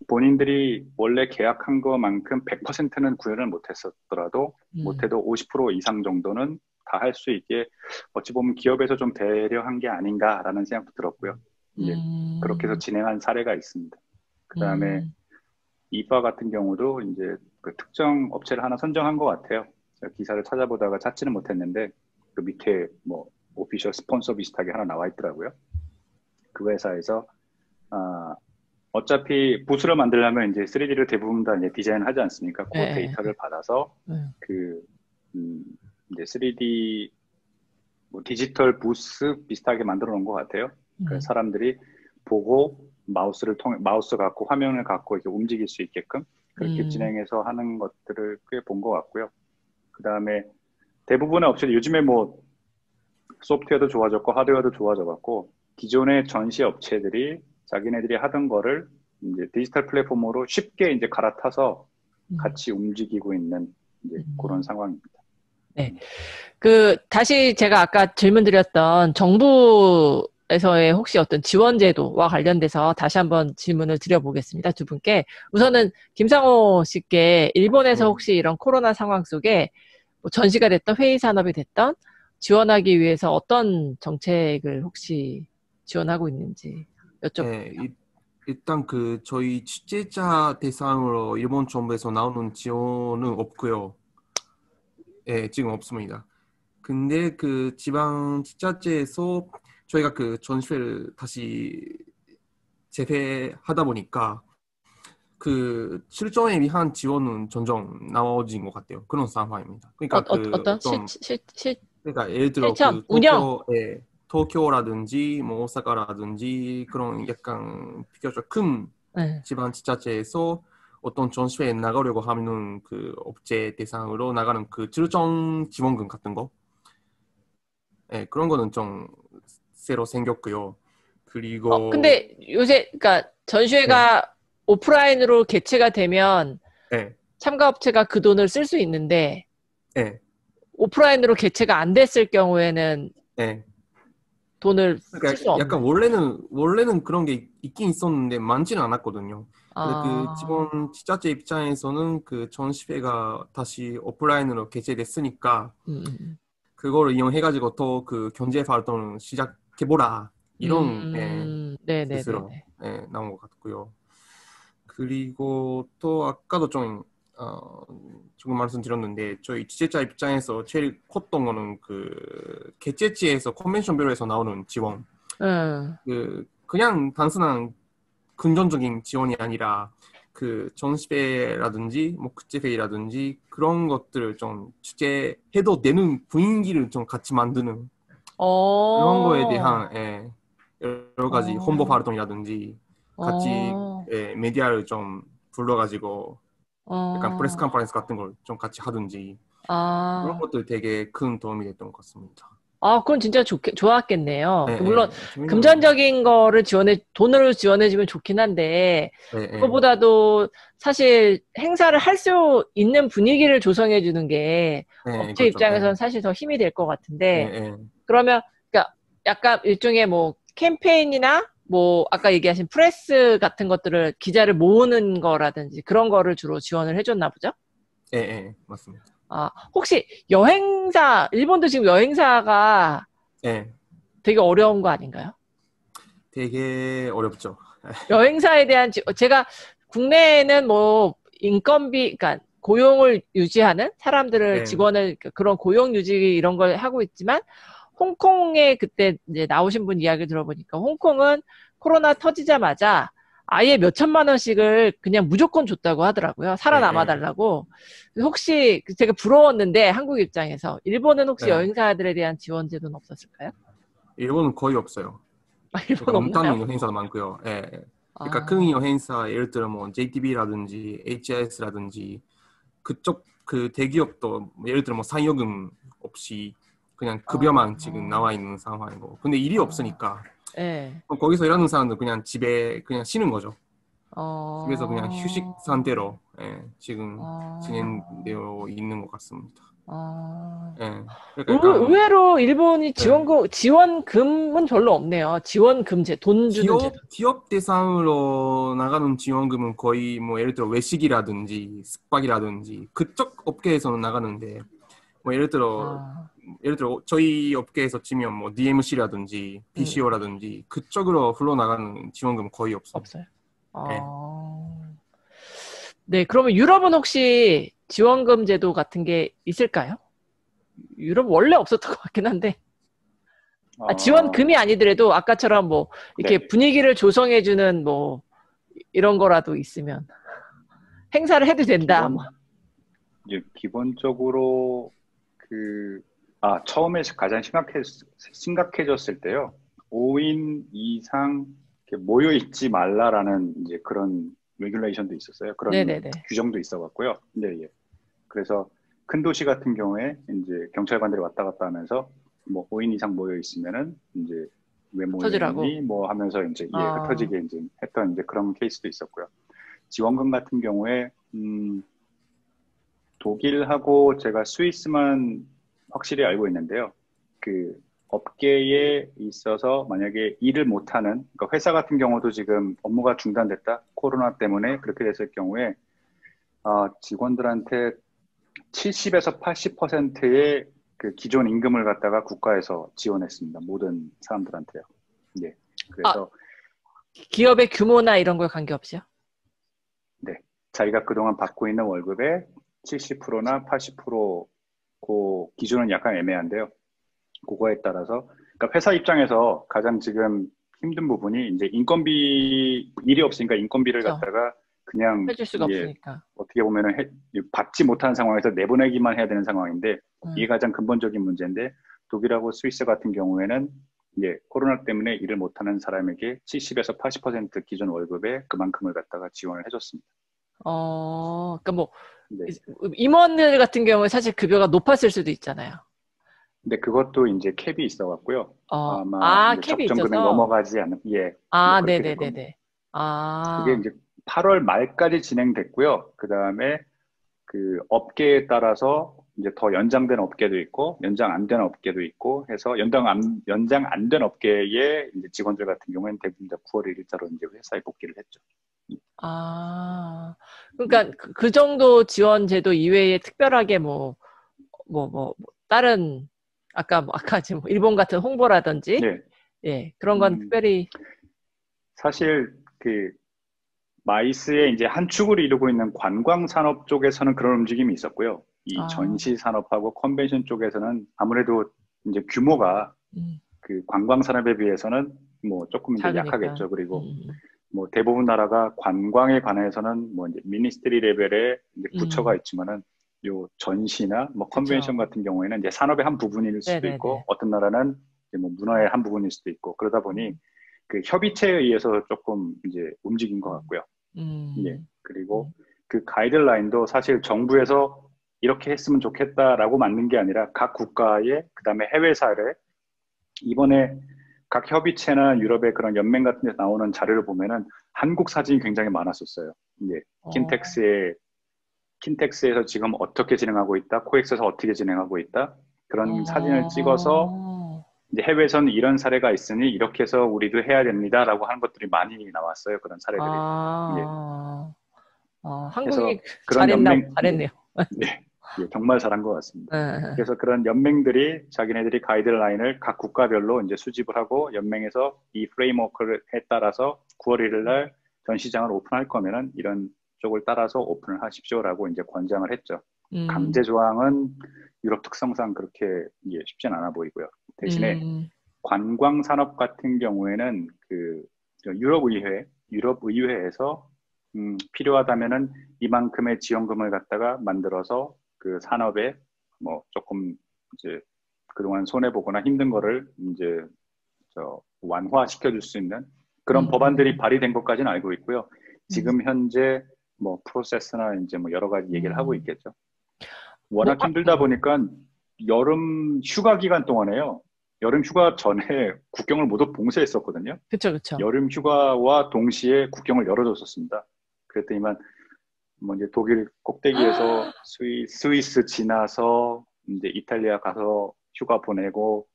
본인들이 원래 계약한 것만큼 100%는 구현을 못했었더라도 못해도 50% 이상 정도는 다 할 수 있게 어찌 보면 기업에서 좀 배려한 게 아닌가라는 생각도 들었고요. 이제 그렇게 해서 진행한 사례가 있습니다. 그 다음에 이파 같은 경우도 이제 그 특정 업체를 하나 선정한 것 같아요. 제가 기사를 찾아보다가 찾지는 못했는데 그 밑에 뭐 오피셜 스폰서 비슷하게 하나 나와 있더라고요. 그 회사에서 어차피 부스를 만들려면 이제 3D를 대부분 다 이제 디자인하지 않습니까? 그 데이터를 받아서 이제 3D 뭐 디지털 부스 비슷하게 만들어 놓은 것 같아요. 그래서 사람들이 보고 마우스 갖고 화면을 갖고 이렇게 움직일 수 있게끔 그렇게 진행해서 하는 것들을 꽤 본 것 같고요. 그다음에 대부분의 업체들 요즘에 뭐 소프트웨어도 좋아졌고 하드웨어도 좋아져갖고 기존의 전시 업체들이 자기네들이 하던 거를 이제 디지털 플랫폼으로 쉽게 이제 갈아타서 같이 움직이고 있는 이제 그런 상황입니다. 네. 다시 제가 아까 질문 드렸던 정부에서의 혹시 어떤 지원 제도와 관련돼서 다시 한번 질문을 드려보겠습니다. 두 분께. 우선은 김상호 씨께 일본에서 혹시 이런 코로나 상황 속에 뭐 전시가 됐던 회의 산업이 됐던 지원하기 위해서 어떤 정책을 혹시 지원하고 있는지 여쭤볼게요. 네, 일단 저희 취재자 대상으로 일본 정부에서 나오는 지원은 없고요. 예, 지금 없습니다. 근데 지방 지자체에서 저희가 전시회를 다시 재개하다 보니까 실전에 위한 지원은 점점 나아진 것 같아요. 그런 상황입니다. 그러니까 어떤 그러니까 예를 들어 실천, 운영. 도쿄라든지 뭐 오사카라든지 그런 약간 비교적 큰 네. 지방 지자체에서 어떤 전시회에 나가려고 하면은 업체 대상으로 나가는 출전 지원금 같은 거, 그런 거는 좀 새로 생겼고요. 그리고 근데 요새 그러니까 전시회가 오프라인으로 개최가 되면 참가 업체가 그 돈을 쓸 수 있는데 오프라인으로 개최가 안 됐을 경우에는 돈을 쓸 수 그러니까 약간 없나요? 원래는 그런 게 있긴 있었는데 많지는 않았거든요. 그래서 지원 지자체 입장에서는 전시회가 다시 오프라인으로 개최됐으니까 그거를 이용해가지고 더 경제 활동을 시작해보라 이런 뜻으로 네네네네. 나온 것 같고요. 그리고 또 아까도 조금 말씀드렸는데 저희 취재자 입장에서 제일 컸던 거는 개최지에서 컨벤션뷰로에서 나오는 지원. 그냥 단순한 금전적인 지원이 아니라 전시회라든지 뭐 국제회의라든지 그런 것들을 좀 취재해도 되는 분위기를 좀 같이 만드는 그런 거에 대한 여러 가지 홍보 활동이라든지 같이 메디아를 좀 불러가지고 약간 프레스 컨퍼런스 같은 걸 좀 같이 하든지 그런 것들 되게 큰 도움이 됐던 것 같습니다. 그건 진짜 좋았겠네요. 물론 저희는 금전적인 거를 돈으로 지원해주면 좋긴 한데 그거보다도 사실 행사를 할 수 있는 분위기를 조성해주는 게 업체 그렇죠. 입장에서는 사실 더 힘이 될 것 같은데 그러면 그러니까 약간 일종의 뭐 캠페인이나 뭐 아까 얘기하신 프레스 같은 것들을 기자를 모으는 거라든지 그런 거를 주로 지원을 해줬나 보죠? 맞습니다. 혹시 일본도 지금 여행사가 되게 어려운 거 아닌가요? 되게 어렵죠. 여행사에 대한, 제가 국내에는 뭐 인건비, 그러니까 고용을 유지하는 사람들을 직원을 그런 고용 유지 이런 걸 하고 있지만 홍콩에 그때 이제 나오신 분 이야기 들어보니까 홍콩은 코로나 터지자마자 아예 몇 천만 원씩을 그냥 무조건 줬다고 하더라고요. 살아남아 달라고. 혹시 제가 부러웠는데 한국 입장에서 일본은 혹시 여행사들에 대한 지원 제도는 없었을까요? 일본은 거의 없어요. 일본 그러니까 없나요? 없다는 여행사도 많고요. 그러니까 큰 여행사 예를 들어 뭐 JTB라든지 HIS라든지 그쪽 대기업도 예를 들어 뭐 상여금 없이 그냥 급여만 지금 나와 있는 상황이고 근데 일이 없으니까 거기서 일하는 사람들 그냥 집에 그냥 쉬는 거죠. 집에서 그냥 휴식 상태로 지금 진행되어 있는 것 같습니다. 그러니까 의외로 일본이 지원금은 별로 없네요. 돈 주는 제도. 기업 대상으로 나가는 지원금은 거의 뭐 예를 들어 외식이라든지 숙박이라든지 그쪽 업계에서는 나가는데 뭐 예를 들어 저희 업계에서 치면 뭐 DMC라든지 BCO라든지 그쪽으로 흘러나가는 지원금은 거의 없어요. 네, 그러면 유럽은 혹시 지원금 제도 같은 게 있을까요? 유럽 원래 없었던 것 같긴 한데. 지원금이 아니더라도 아까처럼 뭐 이렇게 분위기를 조성해주는 뭐 이런 거라도 있으면 행사를 해도 된다. 기본적으로 처음에 가장 심각해졌을 때요. 5인 이상 모여 있지 말라라는 이제 그런 레귤레이션도 있었어요. 그런 규정도 있어갖고요. 그래서 큰 도시 같은 경우에 이제 경찰관들이 왔다 갔다 하면서 뭐 5인 이상 모여 있으면은 이제 왜 모여 터지라고. 있니? 뭐 하면서 이제 흩어지게 이제 했던 이제 그런 케이스도 있었고요. 지원금 같은 경우에 독일하고 제가 스위스만 확실히 알고 있는데요. 그 업계에 있어서 만약에 일을 못하는, 그러니까 회사 같은 경우도 지금 업무가 중단됐다, 코로나 때문에 그렇게 됐을 경우에 직원들한테 70에서 80%의 그 기존 임금을 갖다가 국가에서 지원했습니다. 모든 사람들한테요. 네. 그래서 기업의 규모나 이런 거에 관계없이요? 네. 자기가 그동안 받고 있는 월급의 70%나 80% 그 기준은 약간 애매한데요. 그거에 따라서 그러니까 회사 입장에서 가장 지금 힘든 부분이 이제 인건비 일이 없으니까 인건비를 그렇죠. 갖다가 그냥 해줄 수가 이게 없으니까. 어떻게 보면은 받지 못하는 상황에서 내보내기만 해야 되는 상황인데 이게 가장 근본적인 문제인데 독일하고 스위스 같은 경우에는 이제 코로나 때문에 일을 못하는 사람에게 70에서 80% 기존 월급에 그만큼을 갖다가 지원을 해줬습니다. 그러니까 뭐 네. 임원들 같은 경우에 사실 급여가 높았을 수도 있잖아요. 근데 그것도 이제 캡이 있어갖고요. 아마 이제 캡이 적정 금액 있어서. 넘어가지 않는 뭐 그렇게 될 겁니다. 네네네네. 그게 이제 8월 말까지 진행됐고요. 그 다음에 그 업계에 따라서 이제 더 연장된 업계도 있고 연장 안 된 업계도 있고 해서 연장 안 된 업계의 이제 직원들 같은 경우에는 대부분 다 9월 1일자로 이제 회사에 복귀를 했죠. 그러니까 그 정도 지원 제도 이외에 특별하게 다른 아까 지금 일본 같은 홍보라든지 네. 예, 그런 건 특별히 사실 그 마이스의 이제 한 축을 이루고 있는 관광 산업 쪽에서는 그런 움직임이 있었고요. 이 전시 산업하고 컨벤션 쪽에서는 아무래도 이제 규모가 그 관광 산업에 비해서는 뭐 조금 이제 작으니까. 약하겠죠. 그리고 뭐 대부분 나라가 관광에 관해서는 뭐 이제 미니스트리 레벨의 이제 부처가 있지만은 요 전시나 뭐 컨벤션 그쵸. 같은 경우에는 이제 산업의 한 부분일 수도 네네네. 있고 어떤 나라는 이제 뭐 문화의 한 부분일 수도 있고 그러다 보니 그 협의체에 의해서 조금 이제 움직인 것 같고요. 예. 그리고 그 가이드라인도 사실 정부에서 이렇게 했으면 좋겠다라고 만든 게 아니라 각 국가의 그다음에 해외 사례 이번에 각 협의체나 유럽의 그런 연맹 같은 데서 나오는 자료를 보면은 한국 사진이 굉장히 많았었어요. 예. 킨텍스에서 지금 어떻게 진행하고 있다, 코엑스에서 어떻게 진행하고 있다 그런 사진을 찍어서 이제 해외에서는 이런 사례가 있으니 이렇게 해서 우리도 해야 됩니다라고 하는 것들이 많이 나왔어요. 그런 사례들이. 예. 한국이 그런 잘했네요. 네, 예, 정말 잘한 것 같습니다. 그래서 그런 연맹들이 자기네들이 가이드라인을 각 국가별로 이제 수집을 하고 연맹에서 이 프레임워크에 따라서 9월 1일 날 전시장을 오픈할 거면은 이런 쪽을 따라서 오픈을 하십시오라고 이제 권장을 했죠. 강제 조항은 유럽 특성상 그렇게 쉽진 않아 보이고요. 대신에 관광 산업 같은 경우에는 그 유럽 의회에서 필요하다면은 이만큼의 지원금을 갖다가 만들어서 그 산업에 뭐 조금 이제 그동안 손해 보거나 힘든 거를 이제 완화시켜 줄 수 있는 그런 법안들이 발의된 것까지는 알고 있고요. 지금 현재 뭐 프로세스나 이제 뭐 여러 가지 얘기를 하고 있겠죠. 워낙 힘들다 보니까 여름 휴가 기간 동안에요. 여름 휴가 전에 국경을 모두 봉쇄했었거든요. 그렇죠. 여름 휴가와 동시에 국경을 열어줬었습니다. 그랬더니만 뭐 이제 독일 꼭대기에서 스위스 지나서 이제 이탈리아 가서 휴가 보내고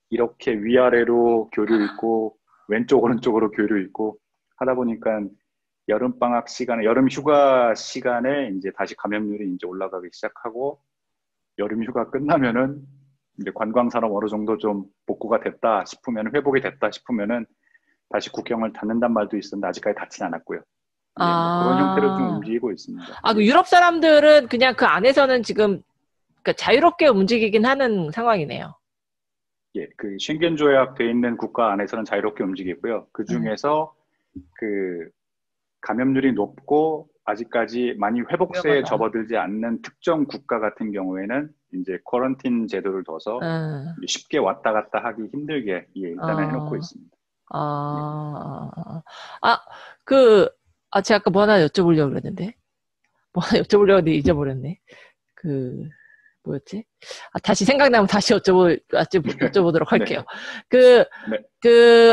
이렇게 위아래로 교류 있고 왼쪽 오른쪽으로 교류 있고 하다 보니까 여름 방학 시간에 여름 휴가 시간에 이제 다시 감염률이 이제 올라가기 시작하고 여름 휴가 끝나면은 이제 관광 산업 어느 정도 좀 복구가 됐다 싶으면 회복이 됐다 싶으면은 다시 국경을 닫는단 말도 있었는데 아직까지 닫진 않았고요. 예, 뭐 그런 형태로 좀 움직이고 있습니다. 그 유럽 사람들은 그냥 그 안에서는 지금 그러니까 자유롭게 움직이긴 하는 상황이네요. 예, 그 쉥겐 조약 돼 있는 국가 안에서는 자유롭게 움직이고요. 그 중에서 그 감염률이 높고 아직까지 많이 회복세에 접어들지 않는 특정 국가 같은 경우에는 이제 쿼런틴 제도를 둬서 쉽게 왔다 갔다 하기 힘들게 일단은 해놓고 있습니다. 제가 아까 뭐 하나 여쭤보려고 그랬는데 잊어버렸네. 뭐였지? 다시 생각나면 다시 여쭤보도록 할게요. 네.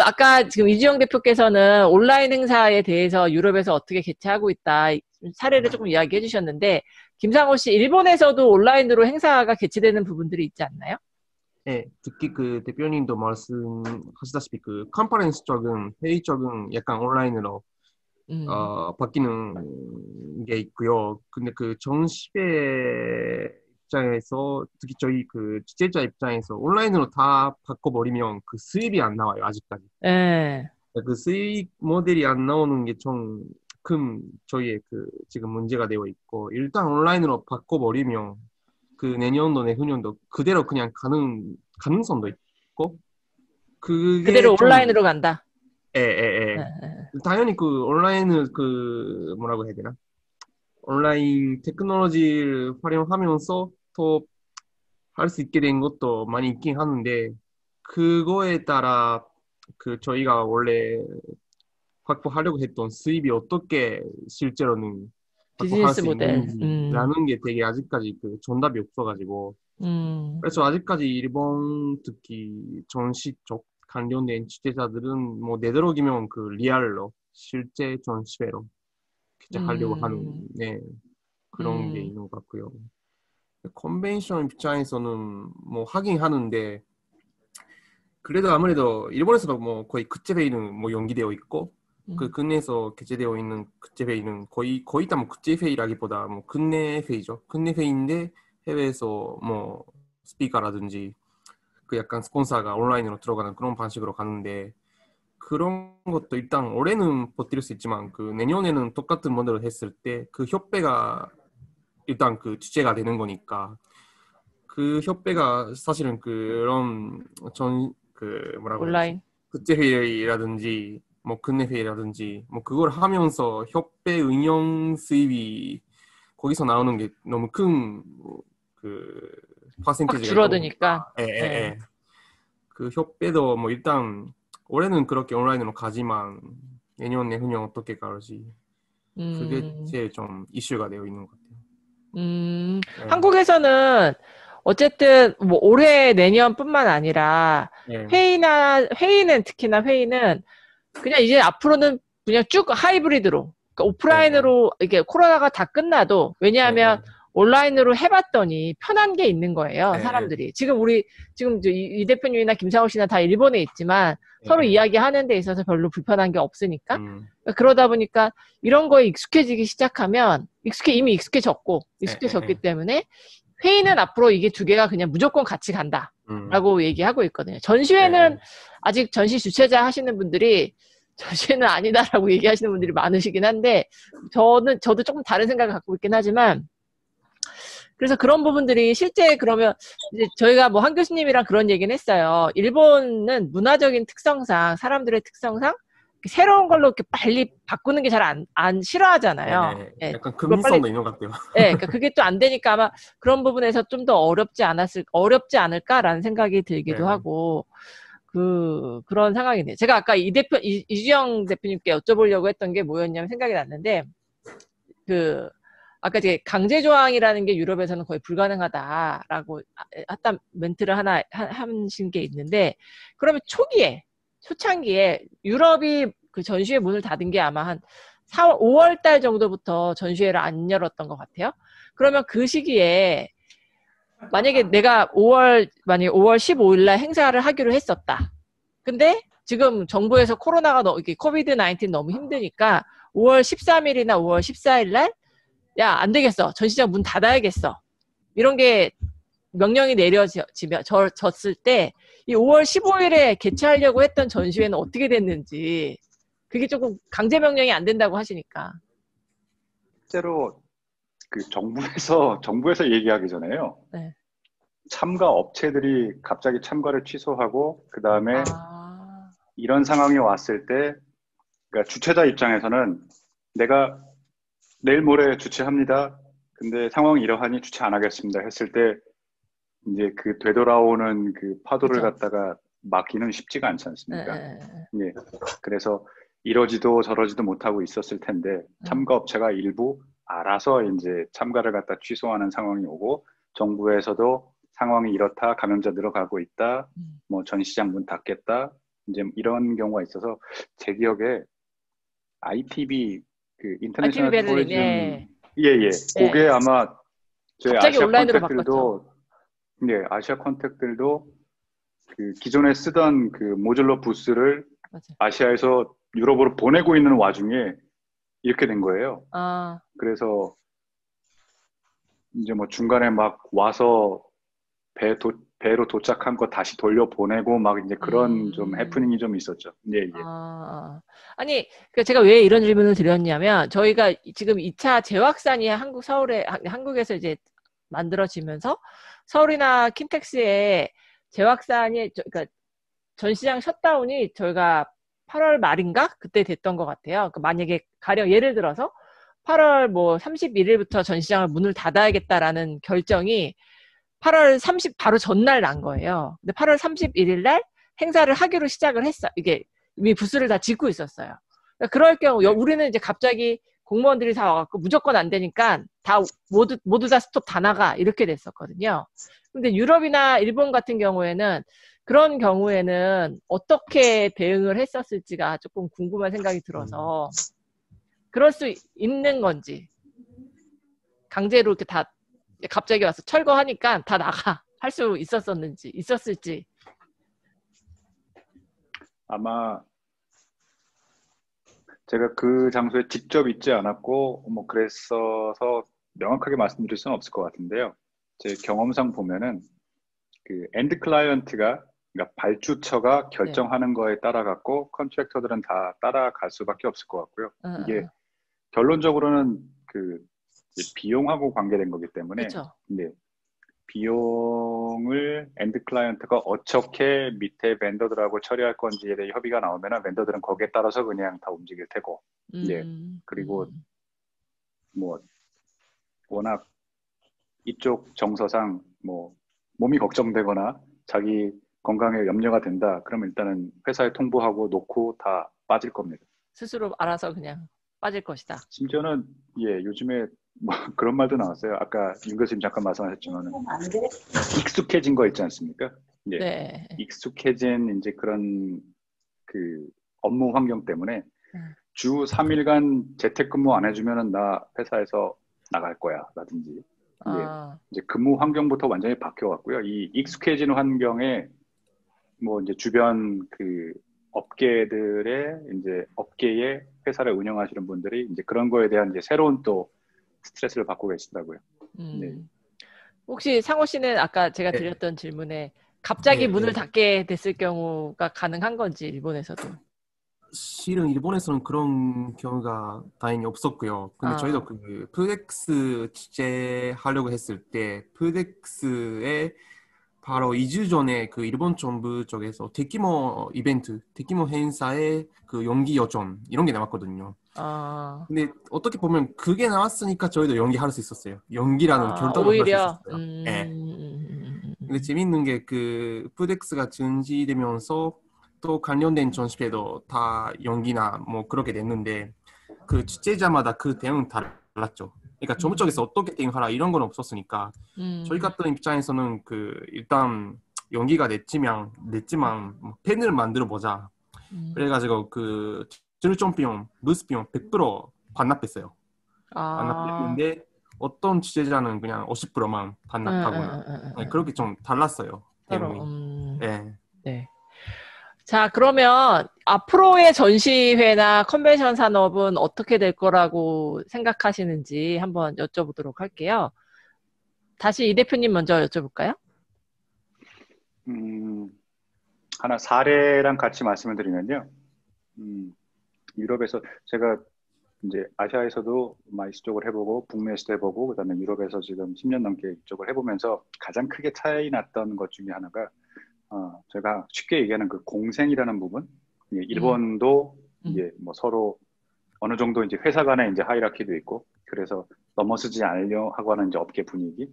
아까 지금 이주영 대표께서는 온라인 행사에 대해서 유럽에서 어떻게 개최하고 있다, 사례를 조금 이야기해 주셨는데, 김상호 씨, 일본에서도 온라인으로 행사가 개최되는 부분들이 있지 않나요? 네, 특히 그 대표님도 말씀하시다시피 그 컨퍼런스 쪽은 회의 쪽은 약간 온라인으로 바뀌는 게 있고요. 근데 그 전시회 입장에서 특히 저희 그 취재자 입장에서 온라인으로 다 바꿔버리면 그 수입이 안 나와요, 아직까지. 네. 그 수익 모델이 안 나오는 게 좀 큰 저희의 그 지금 문제가 되어 있고, 일단 온라인으로 바꿔버리면 그 내년도 내후년도 그대로 그냥 가는 가능성도 있고, 그게 그대로 좀 온라인으로 간다. 예. 당연히 그 온라인을 그 뭐라고 해야 되나? 온라인 테크놀로지를 활용하면서 더 할 수 있게 된 것도 많이 있긴 하는데, 그거에 따라 그 저희가 원래 확보하려고 했던 수입이 어떻게 실제로는 확보할 비즈니스 수 모델. 있는지라는 게 되게 아직까지 그 정답이 없어가지고, 그래서 아직까지 일본 특히 전시 쪽 관련된 취재자들은 뭐 되도록이면 그 리얼로 실제 전시회로 개최하려고 하는 그런 게 있는 것 같고요. 컨벤션 입장에서는 뭐 하긴 하는데, 그래도 아무래도 일본에서도 뭐 거의 국제회의는 뭐 연기되어 있고, 그 국내에서 개최되어 있는 국제회의는 거의 다 뭐 국제회의라기보다 뭐 국내 회의죠. 국내 회의인데 해외에서 뭐 스피커라든지 그 약간 스폰서가 온라인으로 들어가는 그런 방식으로 가는데, 그런 것도 일단 올해는 버틸 수 있지만 그 내년에는 똑같은 모델을 했을 때 그 협회가 일단 그 주체가 되는 거니까, 그 협회가 사실은 그런 그 뭐라고 해야 되지? 온라인. 국제회의라든지 뭐 국내회의라든지 뭐 그걸 하면서 협회 운영 수입이 거기서 나오는 게 너무 큰 그 확 퍼센티지가 있다 줄어드니까. 보니까 그 협회도 뭐 일단 올해는 그렇게 온라인으로 가지만 내년 내후년 어떻게 갈지 그게 제일 좀 이슈가 되어 있는 것 같아요. 한국에서는 어쨌든 뭐 올해 내년뿐만 아니라 회의는 특히나 회의는 그냥 이제 앞으로는 그냥 쭉 하이브리드로, 그러니까 오프라인으로 이게 코로나가 다 끝나도, 왜냐하면 온라인으로 해봤더니 편한 게 있는 거예요, 사람들이. 지금 이 대표님이나 김상호 씨나 다 일본에 있지만 서로 이야기하는 데 있어서 별로 불편한 게 없으니까. 그러다 보니까 이런 거에 익숙해지기 시작하면 이미 익숙해졌기 때문에 회의는 앞으로 이게 두 개가 그냥 무조건 같이 간다라고 얘기하고 있거든요. 전시회는 아직 전시 주최자 하시는 분들이 전시회는 아니다라고 얘기하시는 분들이 많으시긴 한데, 저도 조금 다른 생각을 갖고 있긴 하지만, 그래서 그런 부분들이 실제 그러면 이제 저희가 뭐 한 교수님이랑 그런 얘기는 했어요. 일본은 문화적인 특성상, 사람들의 특성상 새로운 걸로 이렇게 빨리 바꾸는 게 잘 안 싫어하잖아요. 약간 금민성도 있는 것 같아요. 그러니까 그게 또 안 되니까 아마 그런 부분에서 좀 더 어렵지 않을까라는 생각이 들기도 하고, 그런 상황이네요. 제가 아까 이주영 대표님께 여쭤보려고 했던 게 뭐였냐면 생각이 났는데, 아까 이제 강제조항이라는 게 유럽에서는 거의 불가능하다라고 했던 멘트를 하나 하신 게 있는데, 그러면 초창기에 유럽이 그 전시회 문을 닫은 게 아마 한 5월 달 정도부터 전시회를 안 열었던 것 같아요. 그러면 그 시기에 만약에 내가 5월 15일 날 행사를 하기로 했었다. 근데 지금 정부에서 이게 코비드-19 너무 힘드니까 5월 13일이나 5월 14일 날 야, 안 되겠어. 전시장 문 닫아야겠어. 이런 게 명령이 졌을 때, 이 5월 15일에 개최하려고 했던 전시회는 어떻게 됐는지, 그게 조금 강제 명령이 안 된다고 하시니까. 실제로 그 정부에서 얘기하기 전에요. 참가 업체들이 갑자기 참가를 취소하고, 그 다음에 이런 상황이 왔을 때, 그러니까 주최자 입장에서는 내가 내일 모레 주최합니다. 근데 상황이 이러하니 주최 안 하겠습니다. 했을 때 이제 그 되돌아오는 그 파도를 갖다가 막기는 쉽지가 않지 않습니까? 그래서 이러지도 저러지도 못하고 있었을 텐데 참가 업체가 일부 알아서 이제 참가를 갖다 취소하는 상황이 오고, 정부에서도 상황이 이렇다, 감염자 늘어가고 있다, 음. 뭐 전시장 문 닫겠다, 이제 이런 경우가 있어서 제 기억에 ITB 그 ITV 인터내셔널 베를린, 투어리즘 예. 예예 그게 예. 아마 저희 갑자기 아시아 온라인으로 바꿨죠. 컨택들도 예 아시아 컨택들도 그 기존에 쓰던 그 모듈러 부스를 맞아. 아시아에서 유럽으로 보내고 있는 와중에 이렇게 된 거예요. 아, 그래서 이제 뭐 중간에 막 와서 배로 도착한 거 다시 돌려보내고 막 이제 그런 좀 음. 해프닝이 좀 있었죠. 예, 예. 아니, 그 제가 왜 이런 질문을 드렸냐면, 저희가 지금 2차 재확산이 한국에서 이제 만들어지면서, 서울이나 킨텍스에 재확산이, 그러니까 전시장 셧다운이 저희가 8월 말인가? 그때 됐던 것 같아요. 그 만약에 가령 예를 들어서 8월 뭐 31일부터 전시장을 문을 닫아야겠다라는 결정이 8월 30 바로 전날 난 거예요. 근데 8월 31일 날 행사를 하기로 시작을 했어. 이게 이미 부스를 다 짓고 있었어요. 그러니까 그럴 경우 네. 우리는 이제 갑자기 공무원들이 다 와갖고 무조건 안 되니까 다 모두 다 스톱 다 나가 이렇게 됐었거든요. 근데 유럽이나 일본 같은 경우에는 그런 경우에는 어떻게 대응을 했었을지가 조금 궁금한 생각이 들어서 그럴 수 있는 건지 강제로 이렇게 다 갑자기 와서 철거하니까 다 나가 할 수 있었을지. 아마 제가 그 장소에 직접 있지 않았고 뭐 그랬어서 명확하게 말씀드릴 수는 없을 것 같은데요. 제 경험상 보면은 그 엔드 클라이언트가 그러니까 발주처가 네. 결정하는 거에 따라 갖고 컨트랙터들은 다 따라갈 수밖에 없을 것 같고요. 이게 결론적으로는 그 비용하고 관계된 거기 때문에 그렇죠. 네, 비용을 엔드 클라이언트가 어떻게 밑에 벤더들하고 처리할 건지에 대해 협의가 나오면 벤더들은 거기에 따라서 그냥 다 움직일 테고 예. 그리고 뭐 워낙 이쪽 정서상 뭐 몸이 걱정되거나 자기 건강에 염려가 된다. 그러면 일단은 회사에 통보하고 놓고 다 빠질 겁니다. 스스로 알아서 그냥 빠질 것이다. 심지어는 예 요즘에 뭐 그런 말도 나왔어요. 아까 윤 교수님 잠깐 말씀하셨지만은 익숙해진 거 있지 않습니까? 예, 네. 익숙해진 이제 그런 그 업무 환경 때문에 주 3일간 재택근무 안 해주면은 나 회사에서 나갈 거야 라든지 예, 이제 근무 환경부터 완전히 바뀌어왔고요. 이 익숙해진 환경에 뭐 이제 주변 그 업계들의 이제 업계의 회사를 운영하시는 분들이 이제 그런 거에 대한 이제 새로운 또 스트레스를 받고 계신다고요. 네. 혹시 상호 씨는 아까 제가 네. 드렸던 질문에 갑자기 네, 문을 네. 닫게 됐을 경우가 가능한 건지 일본에서도. 실은 일본에서는 그런 경우가 다행히 없었고요. 근데 저희도 그 프렉스 취재하려고 했을 때 프렉스에 바로 2주 전에 그 일본 정부 쪽에서 대규모 이벤트, 대규모 행사에 그 연기 요청 이런 게 나왔거든요. 근데 어떻게 보면 그게 나왔으니까 저희도 연기할 수 있었어요. 연기라는 결정을 할 수 오히려. 있었어요. 네. 근데 재밌는 게 그 푸덱스가 증시되면서 또 관련된 전시회도 다 연기나 뭐 그렇게 됐는데 그 취재자마다 그 대응은 달랐죠. 그러니까 정부 쪽에서 어떻게 대응하라 이런 건 없었으니까 저희 같은 입장에서는 그 일단 연기가 냈지만 뭐 펜을 만들어 보자. 그래가지고 그 출전 비용, 부스 비용 100% 반납했어요. 반납했는데 어떤 취재자는 그냥 50%만 반납하거나 그렇게 좀 달랐어요. 서로. 대응이. 네. 네. 자, 그러면 앞으로의 전시회나 컨벤션 산업은 어떻게 될 거라고 생각하시는지 한번 여쭤보도록 할게요. 다시 이 대표님 먼저 여쭤볼까요? 하나 사례랑 같이 말씀을 드리면요. 유럽에서 제가 이제 아시아에서도 마이스 쪽을 해보고 북미에서도 해보고 그다음에 유럽에서 지금 10년 넘게 이쪽을 해보면서 가장 크게 차이 났던 것 중에 하나가 제가 쉽게 얘기하는 그 공생이라는 부분. 예, 일본도 이제 뭐 서로 어느 정도 이제 회사 간에 이제 하이라키도 있고 그래서 넘어서지 않으려 하고 하는 이제 업계 분위기.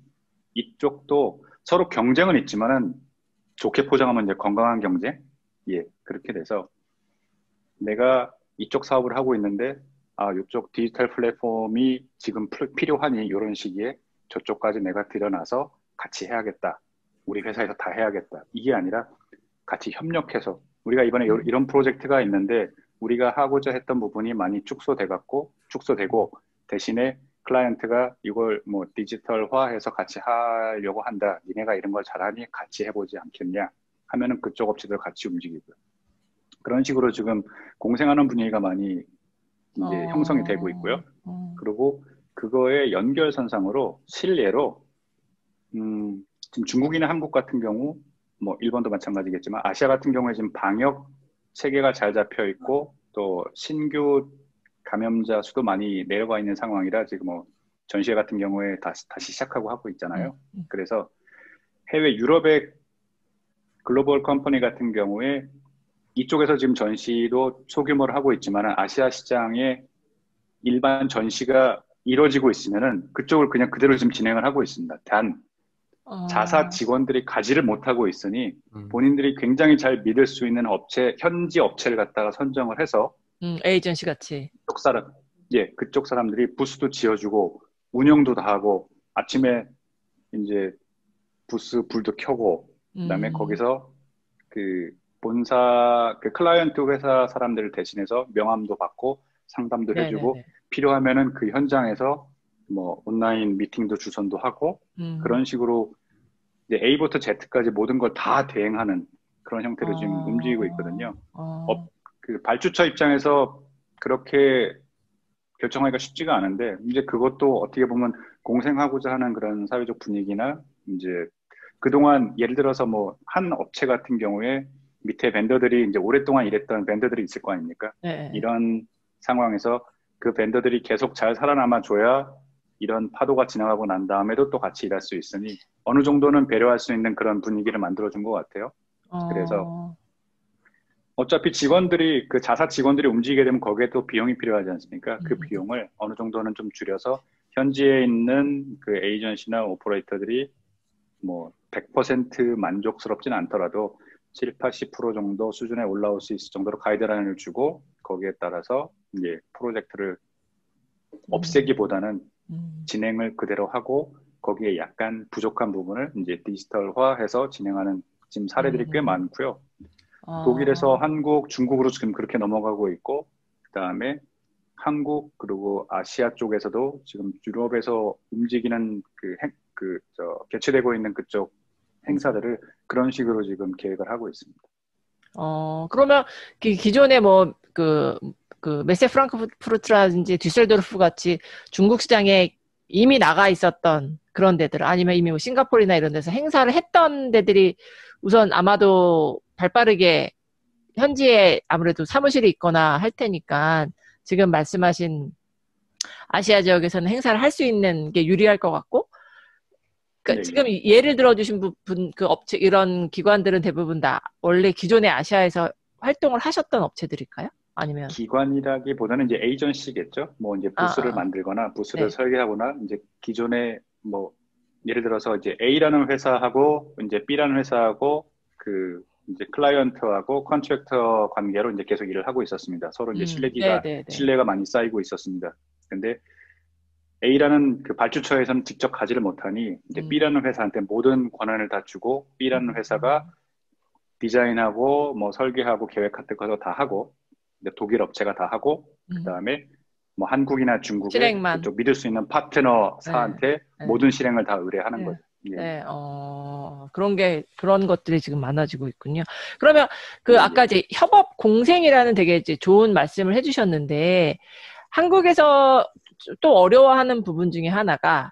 이쪽도 서로 경쟁은 있지만은 좋게 포장하면 이제 건강한 경쟁. 예, 그렇게 돼서 내가 이쪽 사업을 하고 있는데 이쪽 디지털 플랫폼이 지금 필요하니 이런 시기에 저쪽까지 내가 들여놔서 같이 해야겠다. 우리 회사에서 다 해야겠다. 이게 아니라 같이 협력해서 우리가 이번에 이런 프로젝트가 있는데 우리가 하고자 했던 부분이 많이 축소되고 대신에 클라이언트가 이걸 뭐 디지털화해서 같이 하려고 한다. 니네가 이런 걸 잘하니 같이 해보지 않겠냐 하면은 그쪽 업체들 같이 움직이고요. 그런 식으로 지금 공생하는 분위기가 많이 이제 형성이 되고 있고요. 그리고 그거의 연결선상으로 실례로 지금 중국이나 한국 같은 경우 뭐 일본도 마찬가지겠지만 아시아 같은 경우에 지금 방역 체계가 잘 잡혀 있고 또 신규 감염자 수도 많이 내려가 있는 상황이라 지금 뭐 전시회 같은 경우에 다시 시작하고 하고 있잖아요. 그래서 해외 유럽의 글로벌 컴퍼니 같은 경우에 이쪽에서 지금 전시도 소규모로 하고 있지만 아시아 시장에 일반 전시가 이루어지고 있으면은 그쪽을 그냥 그대로 지금 진행을 하고 있습니다. 단 자사 직원들이 가지를 못하고 있으니 본인들이 굉장히 잘 믿을 수 있는 현지 업체를 갖다가 선정을 해서 에이전시 같이. 그쪽 사람들이 부스도 지어주고 운영도 다 하고 아침에 이제 부스 불도 켜고 그다음에 거기서 그 본사 그 클라이언트 회사 사람들을 대신해서 명함도 받고 상담도 해주고 필요하면은 그 현장에서 뭐 온라인 미팅도 주선도 하고 그런 식으로 이제 A부터 Z까지 모든 걸 다 대행하는 그런 형태로 지금 움직이고 있거든요. 그 발주처 입장에서 그렇게 결정하기가 쉽지가 않은데 이제 그것도 어떻게 보면 공생하고자 하는 그런 사회적 분위기나 이제 그동안 예를 들어서 뭐 한 업체 같은 경우에 밑에 벤더들이 이제 오랫동안 일했던 벤더들이 있을 거 아닙니까? 이런 상황에서 그 벤더들이 계속 잘 살아남아 줘야 이런 파도가 지나가고 난 다음에도 또 같이 일할 수 있으니 어느 정도는 배려할 수 있는 그런 분위기를 만들어준 것 같아요. 그래서 어차피 직원들이 그 자사 직원들이 움직이게 되면 거기에 또 비용이 필요하지 않습니까? 그 비용을 어느 정도는 좀 줄여서 현지에 있는 그 에이전시나 오퍼레이터들이 뭐 100% 만족스럽진 않더라도 7, 80% 정도 수준에 올라올 수 있을 정도로 가이드라인을 주고 거기에 따라서 이제 프로젝트를 없애기보다는 진행을 그대로 하고 거기에 약간 부족한 부분을 이제 디지털화해서 진행하는 지금 사례들이 꽤 많고요. 독일에서 한국, 중국으로 지금 그렇게 넘어가고 있고 그다음에 한국 그리고 아시아 쪽에서도 지금 유럽에서 움직이는 개최되고 있는 그쪽 행사들을 그런 식으로 지금 계획을 하고 있습니다. 그러면 기존에 뭐 메세 프랑크푸르트라든지 düsseldorf 같이 중국 시장에 이미 나가 있었던 그런 데들 아니면 이미 뭐 싱가포르나 이런 데서 행사를 했던 데들이 우선 아마도 발빠르게 현지에 아무래도 사무실이 있거나 할 테니까 지금 말씀하신 아시아 지역에서는 행사를 할 수 있는 게 유리할 것 같고 그러니까 지금 예를 들어주신 부분 그 업체 이런 기관들은 대부분 다 원래 기존의 아시아에서 활동을 하셨던 업체들일까요? 아니면 기관이라기보다는 이제 에이전시겠죠. 뭐 이제 부스를 만들거나 부스를 설계하거나 이제 기존에 뭐 예를 들어서 이제 A라는 회사하고 이제 B라는 회사하고 그 이제 클라이언트하고 컨트랙터 관계로 이제 계속 일을 하고 있었습니다. 서로 이제 신뢰가 많이 쌓이고 있었습니다. 근데 A라는 그 발주처에서는 직접 가지를 못하니 이제 B라는 회사한테 모든 권한을 다 주고 B라는 회사가 디자인하고 뭐 설계하고 계획 같은 거 다 하고 이제 독일 업체가 다 하고 그다음에 뭐 한국이나 중국의 그쪽 믿을 수 있는 파트너사한테 모든 실행을 다 의뢰하는 거죠. 그런 것들이 지금 많아지고 있군요. 그러면 아까 이제 협업 공생이라는 되게 이제 좋은 말씀을 해주셨는데 한국에서 또 어려워하는 부분 중에 하나가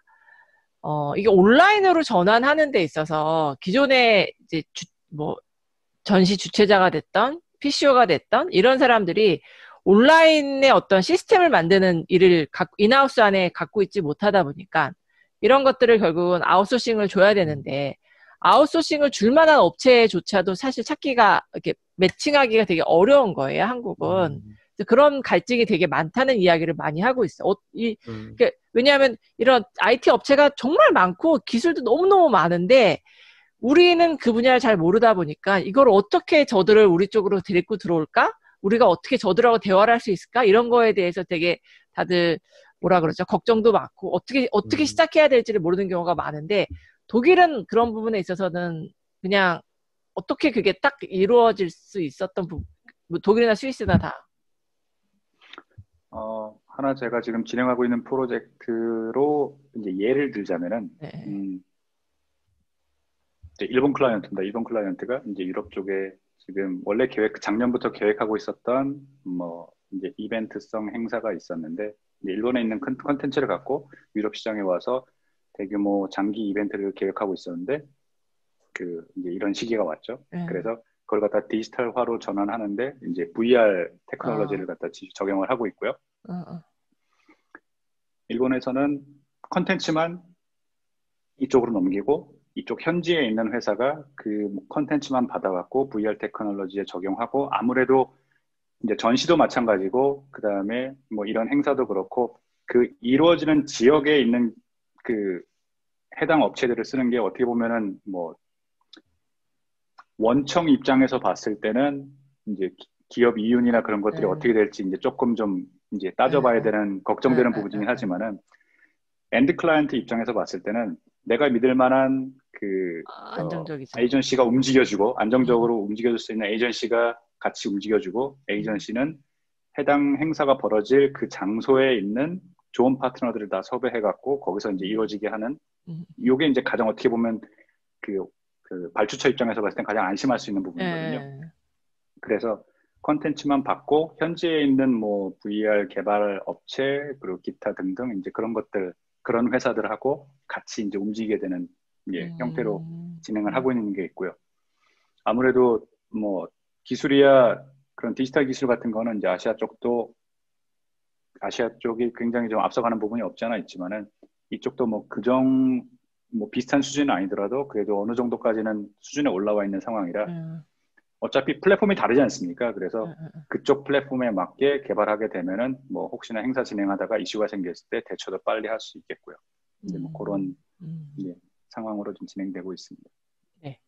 이게 온라인으로 전환하는 데 있어서 기존에 이제 뭐 전시 주최자가 됐던 PCO가 됐던 이런 사람들이 온라인의 어떤 시스템을 만드는 일을 인하우스 안에 갖고 있지 못하다 보니까 이런 것들을 결국은 아웃소싱을 줘야 되는데 아웃소싱을 줄 만한 업체조차도 사실 찾기가 이렇게 매칭하기가 되게 어려운 거예요, 한국은. 그런 갈증이 되게 많다는 이야기를 많이 하고 있어. 왜냐하면 이런 IT 업체가 정말 많고 기술도 너무너무 많은데 우리는 그 분야를 잘 모르다 보니까 이걸 어떻게 저들을 우리 쪽으로 데리고 들어올까? 우리가 어떻게 저들하고 대화를 할 수 있을까? 이런 거에 대해서 되게 다들 걱정도 많고 어떻게 시작해야 될지를 모르는 경우가 많은데 독일은 그런 부분에 있어서는 그냥 어떻게 그게 딱 이루어질 수 있었던 부분, 뭐 독일이나 스위스나 다. 하나 제가 지금 진행하고 있는 프로젝트로 이제 예를 들자면은, 네. 이제 일본 클라이언트입니다. 일본 클라이언트가 이제 유럽 쪽에 지금 원래 작년부터 계획하고 있었던 뭐 이제 이벤트성 행사가 있었는데, 이제 일본에 있는 컨텐츠를 갖고 유럽 시장에 와서 대규모 장기 이벤트를 계획하고 있었는데, 이제 이런 시기가 왔죠. 그래서 그걸 갖다 디지털화로 전환하는데, 이제 VR 테크놀로지를 갖다 적용을 하고 있고요. 일본에서는 컨텐츠만 이쪽으로 넘기고, 이쪽 현지에 있는 회사가 그 컨텐츠만 받아갖고 VR 테크놀로지에 적용하고, 아무래도 이제 전시도 마찬가지고, 그 다음에 뭐 이런 행사도 그렇고, 그 이루어지는 지역에 있는 그 해당 업체들을 쓰는 게 어떻게 보면은 뭐 원청 입장에서 봤을 때는 이제 기업 이윤이나 그런 것들이 어떻게 될지 이제 조금 좀 이제 따져봐야 되는 걱정되는 부분이긴 하지만은, 엔드 클라이언트 입장에서 봤을 때는 내가 믿을 만한 안정적이죠. 에이전시가 움직여주고, 안정적으로 움직여줄 수 있는 에이전시가 같이 움직여주고, 에이전시는 해당 행사가 벌어질 그 장소에 있는 좋은 파트너들을 다 섭외해갖고 거기서 이제 이루어지게 하는, 이게 이제 가장 어떻게 보면 그 발주처 입장에서 봤을 땐 가장 안심할 수 있는 부분이거든요. 그래서 컨텐츠만 받고 현지에 있는 뭐 VR 개발 업체 그리고 기타 등등 이제 그런 것들, 그런 회사들하고 같이 이제 움직이게 되는 형태로 진행을 하고 있는 게 있고요. 아무래도 뭐 기술이야 그런 디지털 기술 같은 거는 이제 아시아 쪽이 굉장히 좀 앞서가는 부분이 없지 않아 있지만은, 이쪽도 뭐 뭐 비슷한 수준은 아니더라도 그래도 어느 정도까지는 수준에 올라와 있는 상황이라, 어차피 플랫폼이 다르지 않습니까? 그래서 그쪽 플랫폼에 맞게 개발하게 되면은 뭐 혹시나 행사 진행하다가 이슈가 생겼을 때 대처도 빨리 할 수 있겠고요. 이제 뭐 그런 상황으로 좀 진행되고 있습니다. 네.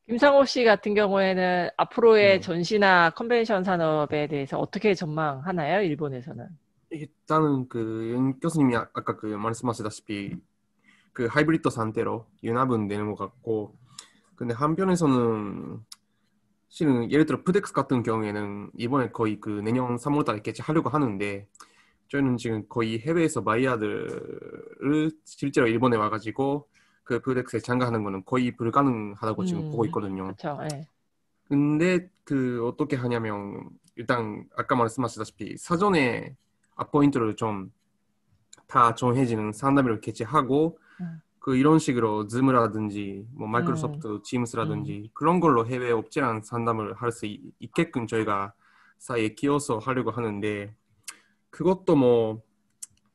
김상호 씨 같은 경우에는 앞으로의 전시나 컨벤션 산업에 대해서 어떻게 전망하나요? 일본에서는? 일단은 연 교수님이 아까 말씀하셨다시피 하이브리드 상태로 연합은 되는 것 같고, 근데 한편에서는 실은 예를 들어 푸덱스 같은 경우에는 이번에 거의 내년 3월달에 개최하려고 하는데, 저희는 지금 거의 해외에서 바이어들을 실제로 일본에 와가지고 푸덱스에 참가하는 거는 거의 불가능하다고 지금 보고 있거든요. 그렇죠. 네. 근데 어떻게 하냐면, 일단 아까 말씀하셨다시피 사전에 앞포인트를 좀 다 정해지는 상담회를 개최하고, 이런 식으로 줌이라든지 뭐 마이크로소프트 팀스라든지 그런 걸로 해외 업체랑 상담을 할 수 있게끔 저희가 사이에 끼워서 하려고 하는데, 그것도 뭐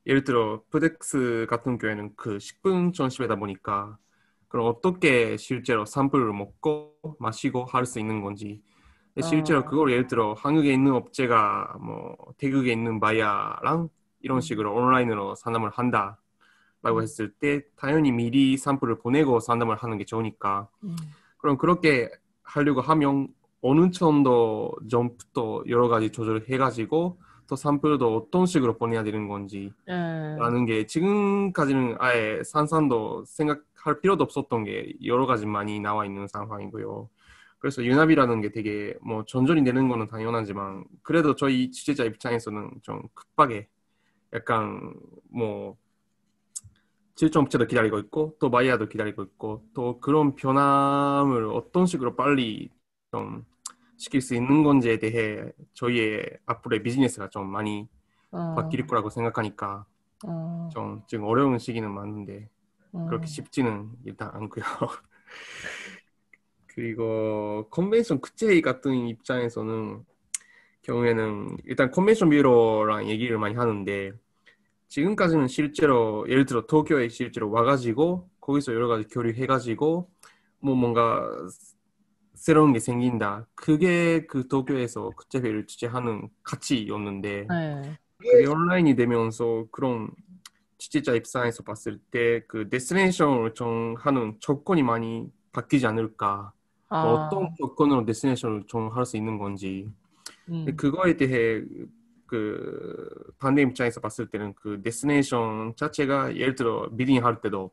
예를 들어 푸덱스 같은 경우에는 10분 전시회다 보니까 그럼 어떻게 실제로 샘플을 먹고 마시고 할 수 있는 건지, 실제로 그걸 예를 들어 한국에 있는 업체가 뭐 태국에 있는 바이어랑 이런 식으로 온라인으로 상담을 한다 라고 했을 때 당연히 미리 샘플을 보내고 상담을 하는 게 좋으니까, 그럼 그렇게 하려고 하면 어느 정도 전부터 여러 가지 조절을 해가지고 또 샘플도 어떤 식으로 보내야 되는 건지 라는 게 지금까지는 아예 상상도 생각할 필요도 없었던 게 여러 가지 많이 나와 있는 상황이고요. 그래서 융합이라는 게 되게 뭐 전전이 되는 거는 당연하지만, 그래도 저희 취재자 입장에서는 좀 급하게 약간 뭐 실전 업체도 기다리고 있고 또 바이어도 기다리고 있고, 또 그런 변함을 어떤 식으로 빨리 좀 시킬 수 있는 건지에 대해 저희의 앞으로의 비즈니스가 좀 많이 바뀔 거라고 생각하니까 좀 지금 어려운 시기는 맞는데 그렇게 쉽지는 일단 않고요. 그리고 컨벤션 국제회의 같은 입장에서는 경우에는 일단 컨벤션 뷰로랑 얘기를 많이 하는데, 지금까지는 실제로 예를 들어 도쿄에 실제로 와가지고 거기서 여러 가지 교류해가지고 뭐 뭔가 새로운 게 생긴다, 그게 도쿄에서 국제회의를 주재하는 가치였는데, 그게 온라인이 되면서 그런 취재자 입장에서 봤을 때 데스티네이션을 정하는 조건이 많이 바뀌지 않을까, 어떤 조건으로 데스티네이션을 정할 수 있는 건지, 그거에 대해 반대 입장에서 봤을 때는 데스티네이션 자체가 예를 들어 미팅 할 때도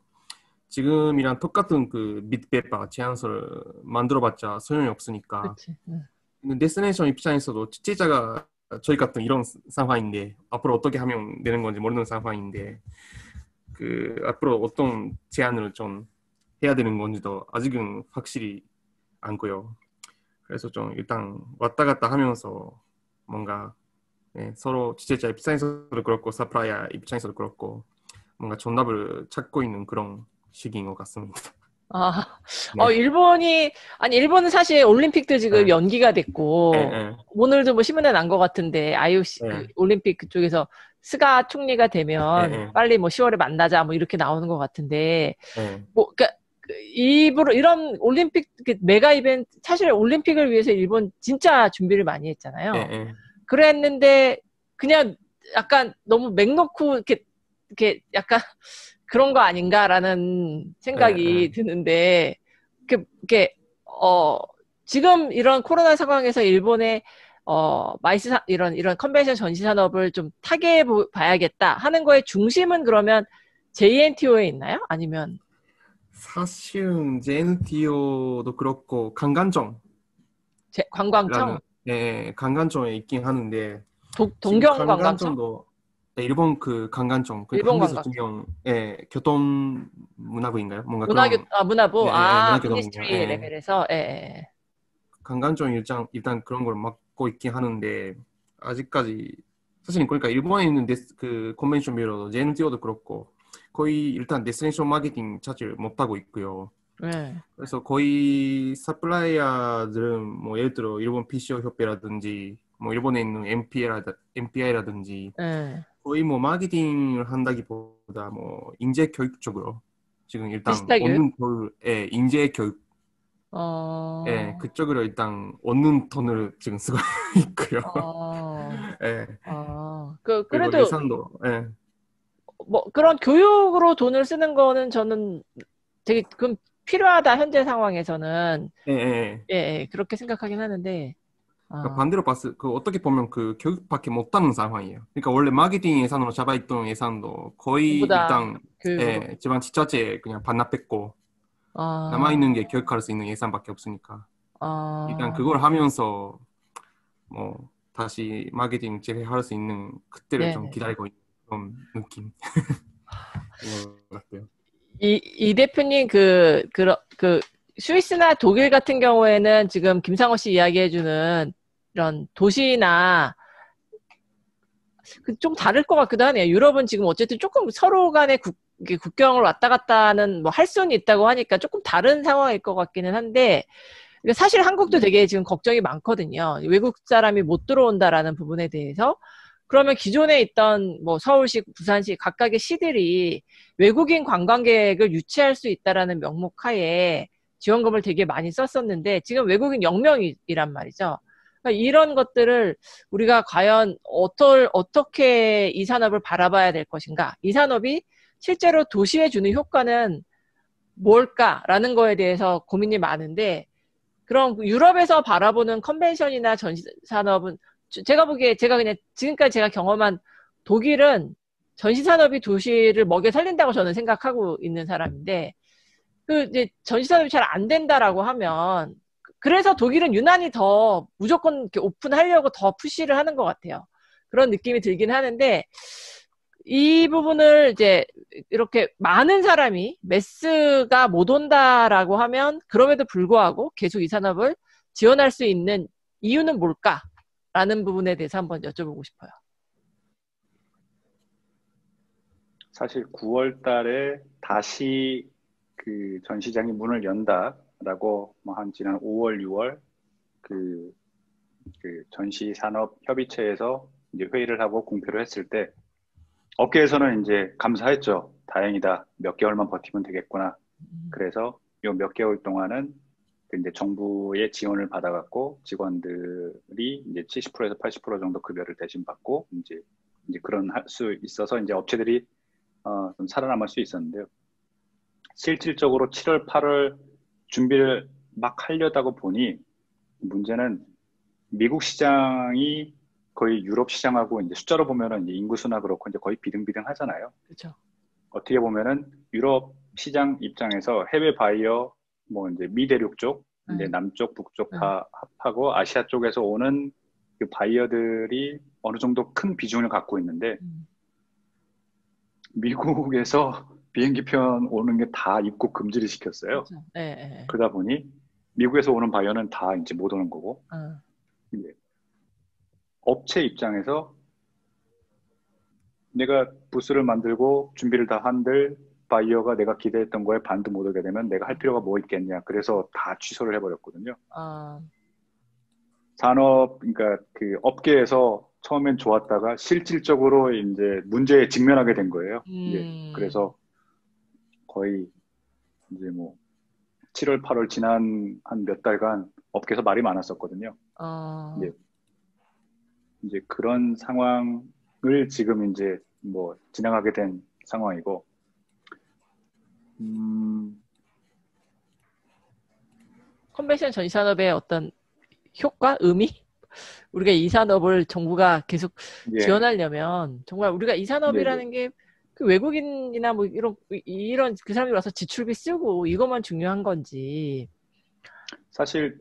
지금이랑 똑같은 그 밋페이퍼 제안서를 만들어봤자 소용이 없으니까. 그치. 응. 데스티네이션 입장에서도 취재자가 저희 같은 이런 상황인데 앞으로 어떻게 하면 되는 건지 모르는 상황인데 그 앞으로 어떤 제안을 좀 해야 되는 건지도 아직은 확실히 않고요. 그래서 좀 일단 왔다 갔다 하면서 뭔가 네, 서로 취재자 입장에서도 그렇고 서플라이어 입장에서도 그렇고 뭔가 정답을 찾고 있는 그런 시기인 것 같습니다. 아, 네. 일본은 사실 올림픽도 지금 네. 연기가 됐고, 네. 오늘도 뭐 신문에 난 것 같은데, IOC, 네. 그 올림픽 그쪽에서 스가 총리가 되면 네. 빨리 뭐 10월에 만나자 뭐 이렇게 나오는 것 같은데, 네. 뭐, 그러니까 일부러 이런 올림픽 메가 이벤트 사실 올림픽을 위해서 일본 진짜 준비를 많이 했잖아요. 네. 그랬는데 그냥 약간 너무 맥 놓고 이렇게 약간 그런 거 아닌가라는 생각이 드는데 지금 이런 코로나 상황에서 일본의 이런 컨벤션 전시 산업을 좀 타개해 봐야겠다 하는 거의 중심은 그러면 JNTO에 있나요? 아니면 사실은 JNTO도 그렇고 강간정라는 관광청? 강간정에 있긴 하는데 지금 동경 관광청? 강간정도 일본 그 강간정 그러니까 일본 한국에서 관광청. 중요한 교통 문화부인가요? 뭔가 그런 문화부. 문화교통부 미니스트리 레벨에서. 예. 강간정 일단 그런 걸 맡고 있긴 하는데 아직까지 사실 그러니까 일본에 있는 그 컨벤션 뷰러도 JNTO도 그렇고 거의 일단 데스티네이션 마케팅 자체를 못하고 있고요. 예. 그래서 거의 서플라이어들은 뭐 예를 들어 일본 PCO 협회라든지 뭐 일본에 있는 MPI라든지 예. 거의 뭐 마케팅을 한다기보다 뭐 인재 교육 쪽으로 지금 일단 디지털 교육? 얻는 돈에 인재 교육 그쪽으로 일단 얻는 돈을 지금 쓰고 있고요. 예. 그리고 그래도 예산도 뭐 그런 교육으로 돈을 쓰는 거는 저는 되게 그럼 필요하다 현재 상황에서는 그렇게 생각하긴 하는데 그러니까 반대로 그 어떻게 보면 그 교육밖에 못하는 상황이에요. 그러니까 원래 마케팅 예산으로 잡아있던 예산도 거의 전부 다 일단 교육으로. 지방 지자체에 그냥 반납했고 남아있는 게 교육할 수 있는 예산밖에 없으니까 일단 그걸 하면서 뭐 다시 마케팅 재개할 수 있는 그때를 좀 기다리고 있는 그런 느낌인 것 같아요. 이 대표님 스위스나 독일 같은 경우에는 지금 김상호 씨 이야기해주는 이런 도시나 좀 다를 것 같기도 하네요. 유럽은 지금 어쨌든 조금 서로 간에 국경을 왔다 갔다 하는 뭐 할 수는 있다고 하니까 조금 다른 상황일 것 같기는 한데 사실 한국도 되게 지금 걱정이 많거든요. 외국 사람이 못 들어온다라는 부분에 대해서. 그러면 기존에 있던 뭐 서울시, 부산시 각각의 시들이 외국인 관광객을 유치할 수 있다라는 명목 하에 지원금을 되게 많이 썼었는데 지금 외국인 0명이란 말이죠. 그러니까 이런 것들을 우리가 과연 어떻게 이 산업을 바라봐야 될 것인가? 이 산업이 실제로 도시에 주는 효과는 뭘까라는 거에 대해서 고민이 많은데 그럼 유럽에서 바라보는 컨벤션이나 전시 산업은 제가 보기에 제가 그냥 지금까지 제가 경험한 독일은 전시 산업이 도시를 먹여 살린다고 저는 생각하고 있는 사람인데 그 이제 전시 산업이 잘 안 된다라고 하면 그래서 독일은 유난히 더 무조건 이렇게 오픈하려고 더 푸시를 하는 것 같아요. 그런 느낌이 들긴 하는데 이 부분을 이제 이렇게 많은 사람이 매스가 못 온다라고 하면 그럼에도 불구하고 계속 이 산업을 지원할 수 있는 이유는 뭘까라는 부분에 대해서 한번 여쭤보고 싶어요. 사실 9월 달에 다시 그 전시장이 문을 연다라고 뭐 한 지난 5월, 6월 그 전시산업협의체에서 이제 회의를 하고 공표를 했을 때 업계에서는 이제 감사했죠. 다행이다. 몇 개월만 버티면 되겠구나. 그래서 요 몇 개월 동안은 이제 정부의 지원을 받아갖고 직원들이 이제 70%에서 80% 정도 급여를 대신 받고 이제 그런 할 수 있어서 이제 업체들이 좀 살아남을 수 있었는데요. 실질적으로 7월, 8월 준비를 막 하려다가 보니 문제는 미국 시장이 거의 유럽 시장하고 이제 숫자로 보면은 이제 인구수나 그렇고 이제 거의 비등비등하잖아요. 그렇죠. 어떻게 보면은 유럽 시장 입장에서 해외 바이어, 뭐 이제 미대륙 쪽, 이제 남쪽, 북쪽 다 합하고 아시아 쪽에서 오는 그 바이어들이 어느 정도 큰 비중을 갖고 있는데 미국에서 비행기 편 오는 게 다 입국 금지를 시켰어요. 그렇죠. 네, 네. 그러다 보니 미국에서 오는 바이어는 다 이제 못 오는 거고 이제 업체 입장에서 내가 부스를 만들고 준비를 다 한들 바이어가 내가 기대했던 거에 반도 못 오게 되면 내가 할 필요가 뭐 있겠냐. 그래서 다 취소를 해버렸거든요. 산업, 그러니까 그 업계에서 처음엔 좋았다가 실질적으로 이제 문제에 직면하게 된 거예요. 예, 그래서 거의 이제 뭐 7월, 8월 지난 한 몇 달간 업계에서 말이 많았었거든요. 예. 이제 그런 상황을 지금 이제 뭐 진행하게 된 상황이고, 컨벤션 전 산업의 어떤 효과, 의미? 우리가 이 산업을 정부가 계속 예. 지원하려면 정말 우리가 이 산업이라는 예. 게 그 외국인이나 뭐 이런 그 사람들이 와서 지출비 쓰고 이것만 중요한 건지. 사실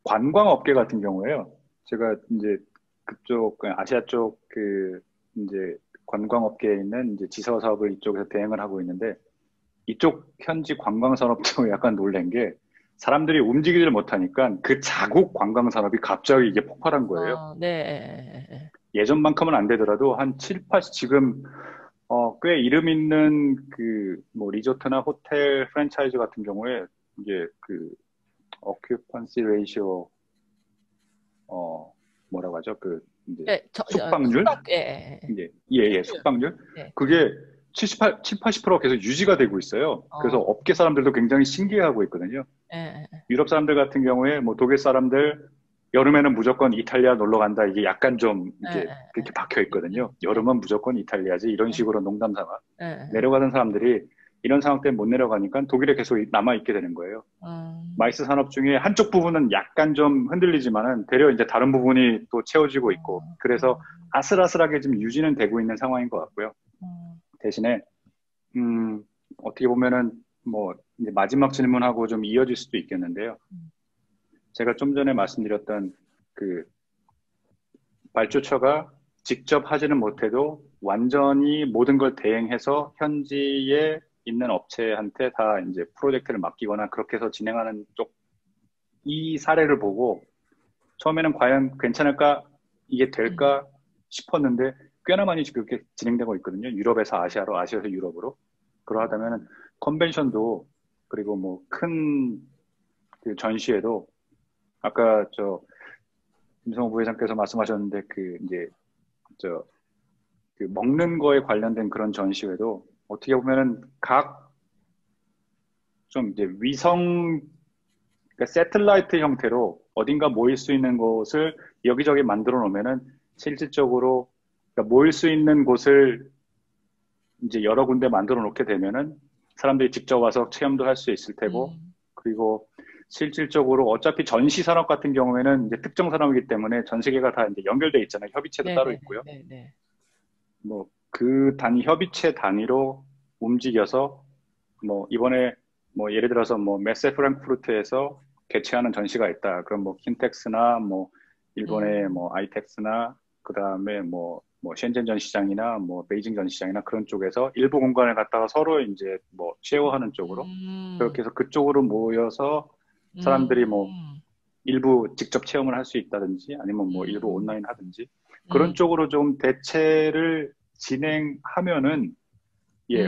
관광업계 같은 경우에요. 제가 이제 그쪽 아시아 쪽 그 이제 관광업계에 있는 이제 지서 사업을 이쪽에서 대행을 하고 있는데 이쪽 현지 관광산업도 약간 놀란 게 사람들이 움직이질 못하니까 그 자국 관광산업이 갑자기 이게 폭발한 거예요. 네. 예전만큼은 안 되더라도 한 7, 80 지금 꽤 이름 있는 그 뭐 리조트나 호텔 프랜차이즈 같은 경우에 이제 그 occupancy ratio 뭐라고 하죠? 그 이제 숙박률? 숙박률? 네. 그게 7, 80%가 계속 유지가 되고 있어요. 그래서 업계 사람들도 굉장히 신기해하고 있거든요. 유럽 사람들 같은 경우에 뭐 독일 사람들 여름에는 무조건 이탈리아 놀러 간다. 이게 약간 좀 이게 그렇게 박혀 있거든요. 여름은 무조건 이탈리아지. 이런 식으로 농담 삼아. 내려가던 사람들이 이런 상황 때문에 못 내려가니까 독일에 계속 남아있게 되는 거예요. 마이스 산업 중에 한쪽 부분은 약간 좀 흔들리지만은 되려 이제 다른 부분이 또 채워지고 있고 그래서 아슬아슬하게 지금 유지는 되고 있는 상황인 것 같고요. 대신에 어떻게 보면은 뭐 이제 마지막 질문하고 좀 이어질 수도 있겠는데요. 제가 좀 전에 말씀드렸던 그 발주처가 직접 하지는 못해도 완전히 모든 걸 대행해서 현지에 있는 업체한테 다 이제 프로젝트를 맡기거나 그렇게 해서 진행하는 쪽 이 사례를 보고 처음에는 과연 괜찮을까 이게 될까 싶었는데 꽤나 많이 그렇게 진행되고 있거든요. 유럽에서 아시아로, 아시아에서 유럽으로. 그러하다면 컨벤션도 그리고 뭐 큰 그 전시회도 아까 김성호 부회장께서 말씀하셨는데 그 이제 그 먹는 거에 관련된 그런 전시회도 어떻게 보면은 각 좀 이제 위성 그러니까 새틀라이트 형태로 어딘가 모일 수 있는 곳을 여기저기 만들어 놓으면은 실질적으로 그러니까 모일 수 있는 곳을 이제 여러 군데 만들어 놓게 되면은 사람들이 직접 와서 체험도 할 수 있을 테고 그리고 실질적으로 어차피 전시 산업 같은 경우에는 이제 특정 산업이기 때문에 전 세계가 다 이제 연결돼 있잖아요. 협의체도 따로 있고요. 뭐 그 협의체 단위로 움직여서 뭐 이번에 뭐 예를 들어서 뭐 메세 프랑크푸르트에서 개최하는 전시가 있다. 그럼 뭐 킨텍스나 뭐 일본의 뭐 아이텍스나 그 다음에 뭐 셴젠 전시장이나 뭐 베이징 전시장이나 그런 쪽에서 일부 공간을 갖다가 서로 이제 뭐 쉐어하는 쪽으로 그렇게 해서 그쪽으로 모여서 사람들이 뭐 일부 직접 체험을 할 수 있다든지 아니면 뭐 일부 온라인 하든지 그런 쪽으로 좀 대체를 진행하면은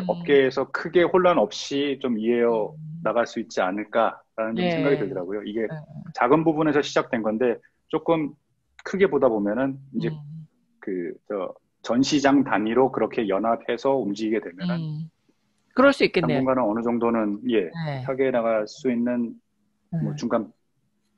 업계에서 크게 혼란 없이 좀 이해어 나갈 수 있지 않을까라는 좀 생각이 들더라고요. 이게 작은 부분에서 시작된 건데 조금 크게 보다 보면은 이제 전시장 단위로 그렇게 연합해서 움직이게 되면은 그럴 수 있겠네요. 당분간은 어느 정도는 타개해 나갈 수 있는 뭐 중간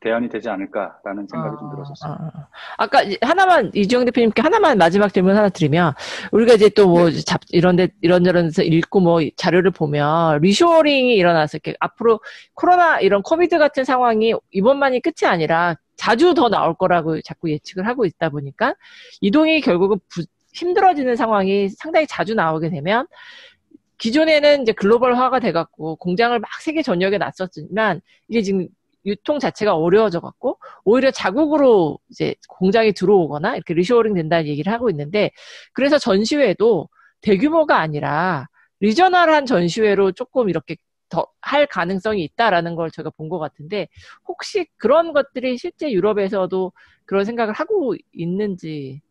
대안이 되지 않을까라는 생각이 좀 들었었어요. 아까 하나만 이주영 대표님께 하나만 마지막 질문 하나 드리면 우리가 이제 또 뭐 이런저런 데서 읽고 뭐 자료를 보면 리쇼어링이 일어나서 이렇게 앞으로 코로나 이런 코비드 같은 상황이 이번만이 끝이 아니라 자주 더 나올 거라고 자꾸 예측을 하고 있다 보니까 이동이 결국은 힘들어지는 상황이 상당히 자주 나오게 되면 기존에는 이제 글로벌화가 돼갖고 공장을 막 세계 전역에 놨었지만 이게 지금 유통 자체가 어려워져갖고 오히려 자국으로 이제 공장이 들어오거나 이렇게 리쇼어링 된다는 얘기를 하고 있는데 그래서 전시회도 대규모가 아니라 리저널한 전시회로 조금 이렇게 더 할 가능성이 있다라는 걸 제가 본 것 같은데 혹시 그런 것들이 실제 유럽에서도 그런 생각을 하고 있는지.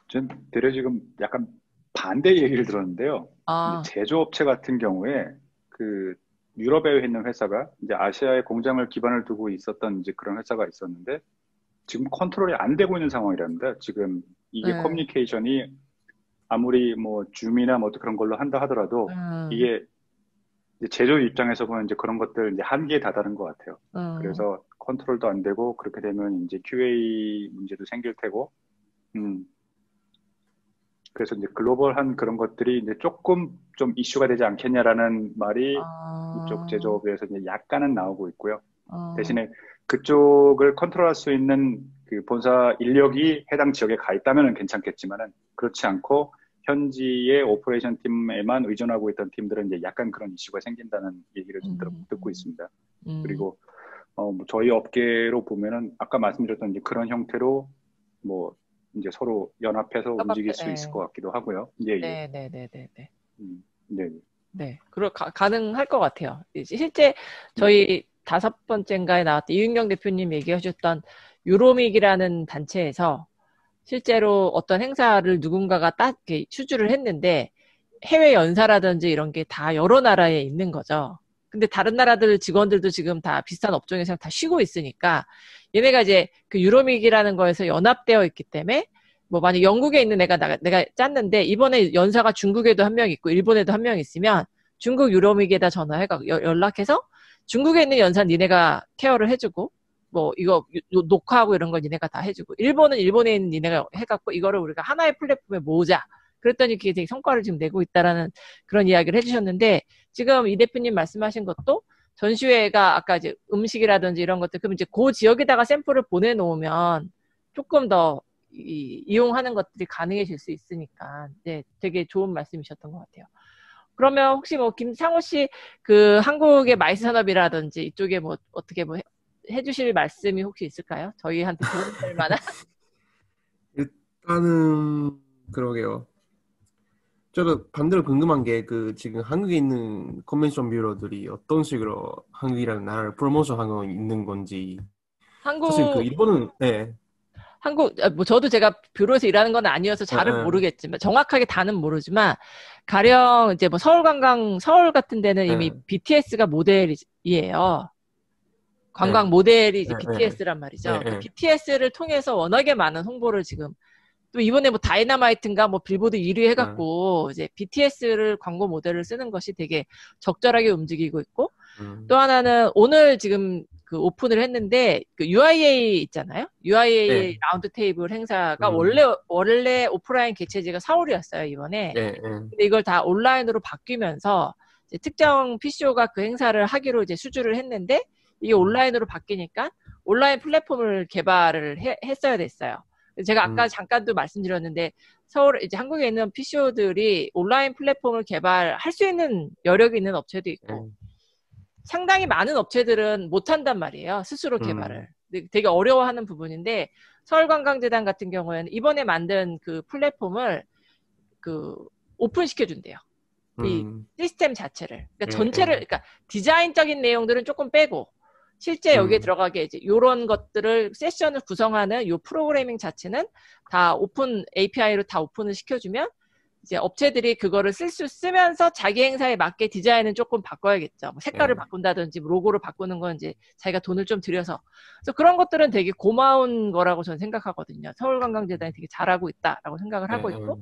전 대략 지금 약간 반대 얘기를 들었는데요. 아, 제조업체 같은 경우에 그 유럽에 있는 회사가 이제 아시아에 공장을 기반을 두고 있었던 이제 그런 회사가 있었는데 지금 컨트롤이 안 되고 있는 상황이랍니다. 지금 이게 커뮤니케이션이 아무리 뭐 줌이나 뭐 그런 걸로 한다 하더라도 이게 이제 제조 입장에서 보면 이제 그런 것들 이제 한계에 다다른 것 같아요. 그래서 컨트롤도 안 되고 그렇게 되면 이제 QA 문제도 생길 테고, 그래서 이제 글로벌한 그런 것들이 이제 조금 좀 이슈가 되지 않겠냐라는 말이 이쪽 제조업에서 이제 약간은 나오고 있고요. 대신에 그쪽을 컨트롤할 수 있는 그 본사 인력이 해당 지역에 가 있다면 괜찮겠지만은 그렇지 않고 현지의 오퍼레이션 팀에만 의존하고 있던 팀들은 이제 약간 그런 이슈가 생긴다는 얘기를 좀 듣고 있습니다. 그리고 뭐 저희 업계로 보면은 아까 말씀드렸던 이제 그런 형태로 뭐 이제 서로 연합해서 움직일 수 있을 것 같기도 하고요. 예, 예. 네네네네네. 네. 네, 가능할 것 같아요. 실제 저희 5번째인가에 나왔던 이윤경 대표님 얘기하셨던 유로믹이라는 단체에서 실제로 어떤 행사를 누군가가 딱 이렇게 추주를 했는데 해외 연사라든지 이런 게 다 여러 나라에 있는 거죠. 근데 다른 나라들 직원들도 지금 다 비슷한 업종에서 다 쉬고 있으니까 얘네가 이제 그 유로믹이라는 거에서 연합되어 있기 때문에 뭐 만약 영국에 있는 내가 짰는데 이번에 연사가 중국에도 한 명 있고 일본에도 한 명 있으면 중국 유로믹에다 전화해가 연락해서 중국에 있는 연사 니네가 케어를 해주고 뭐 이거 녹화하고 이런 건 니네가 다 해주고 일본은 일본에 있는 니네가 해갖고 이거를 우리가 하나의 플랫폼에 모으자. 그랬더니 그게 되게 성과를 지금 내고 있다라는 그런 이야기를 해주셨는데 지금 이 대표님 말씀하신 것도 전시회가 아까 이제 음식이라든지 이런 것들 그럼 이제 그 지역에다가 샘플을 보내놓으면 조금 더 이용하는 것들이 가능해질 수 있으니까 네, 되게 좋은 말씀이셨던 것 같아요. 그러면 혹시 뭐 김상호 씨 그 한국의 마이스 산업이라든지 이쪽에 뭐 어떻게 뭐 해주실 말씀이 혹시 있을까요? 저희한테 도움이 될 만한? 일단은 그러게요. 저도 반대로 궁금한 게 그 지금 한국에 있는 컨벤션 뷰러들이 어떤 식으로 한국이라는 나라를 프로모션하고 있는 건지. 사실 그 일본은 뭐 저도 제가 뷰로에서 일하는 건 아니어서 잘은 모르겠지만 정확하게 다는 모르지만 가령 이제 뭐 서울 같은 데는 이미 BTS가 모델이에요. 관광 모델이 이제 BTS란 말이죠. 그 BTS를 통해서 워낙에 많은 홍보를 지금 또 이번에 뭐 다이너마이트인가 뭐 빌보드 1위 해갖고 이제 BTS를 광고 모델을 쓰는 것이 되게 적절하게 움직이고 있고 또 하나는 오늘 지금 그 오픈을 했는데 그 UIA 있잖아요. UIA 라운드 테이블 행사가 원래 오프라인 개최지가 서울이었어요 이번에. 근데 이걸 다 온라인으로 바뀌면서 이제 특정 PCO가 그 행사를 하기로 이제 수주를 했는데 이게 온라인으로 바뀌니까 온라인 플랫폼을 개발을 했어야 됐어요. 제가 아까 잠깐도 말씀드렸는데 서울 이제 한국에 있는 PCO들이 온라인 플랫폼을 개발할 수 있는 여력이 있는 업체도 있고 상당히 많은 업체들은 못한단 말이에요. 스스로 개발을. 되게 어려워하는 부분인데 서울관광재단 같은 경우에는 이번에 만든 그 플랫폼을 그 오픈시켜준대요. 이 시스템 자체를. 그러니까 전체를, 그러니까 디자인적인 내용들은 조금 빼고 실제 여기에 들어가게 이제 요런 것들을 세션을 구성하는 요 프로그래밍 자체는 다 오픈 API로 다 오픈을 시켜주면 이제 업체들이 그거를 쓰면서 자기 행사에 맞게 디자인은 조금 바꿔야겠죠. 뭐 색깔을 바꾼다든지 로고를 바꾸는 건 이제 자기가 돈을 좀 들여서. 그래서 그런 것들은 되게 고마운 거라고 저는 생각하거든요. 서울관광재단이 되게 잘하고 있다라고 생각을 하고 있고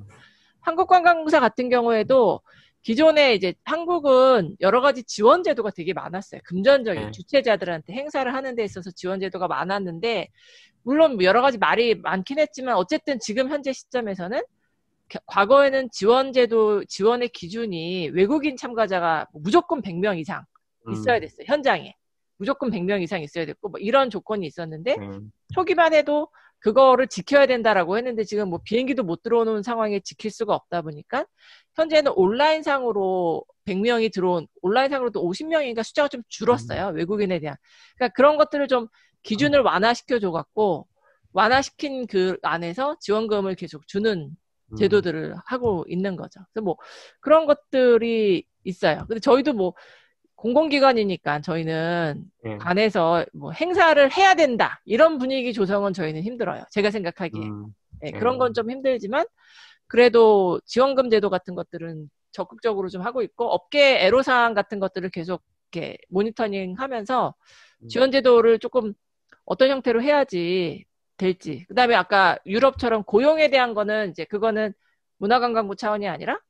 한국관광공사 같은 경우에도 기존에 이제 한국은 여러 가지 지원 제도가 되게 많았어요. 금전적인 주최자들한테 행사를 하는 데 있어서 지원 제도가 많았는데 물론 여러 가지 말이 많긴 했지만 어쨌든 지금 현재 시점에서는 과거에는 지원의 기준이 외국인 참가자가 무조건 100명 이상 있어야 됐어요. 현장에. 무조건 100명 이상 있어야 됐고 뭐 이런 조건이 있었는데 초기만 해도 그거를 지켜야 된다라고 했는데 지금 뭐 비행기도 못 들어오는 상황에 지킬 수가 없다 보니까 현재는 온라인상으로 100명이 들어온 온라인상으로도 50명인가 숫자가 좀 줄었어요. 외국인에 대한. 그러니까 그런 것들을 좀 기준을 완화시켜 줘 갖고 완화시킨 그 안에서 지원금을 계속 주는 제도들을 하고 있는 거죠. 그래서 뭐 그런 것들이 있어요. 근데 저희도 뭐 공공기관이니까 저희는 예. 관에서 뭐 행사를 해야 된다 이런 분위기 조성은 저희는 힘들어요. 제가 생각하기에. 네, 그런 건 좀 힘들지만 그래도 지원금 제도 같은 것들은 적극적으로 좀 하고 있고 업계 애로사항 같은 것들을 계속 이렇게 모니터링하면서 지원 제도를 조금 어떤 형태로 해야지 될지. 그다음에 아까 유럽처럼 고용에 대한 거는 이제 그거는 문화관광부 차원이 아니라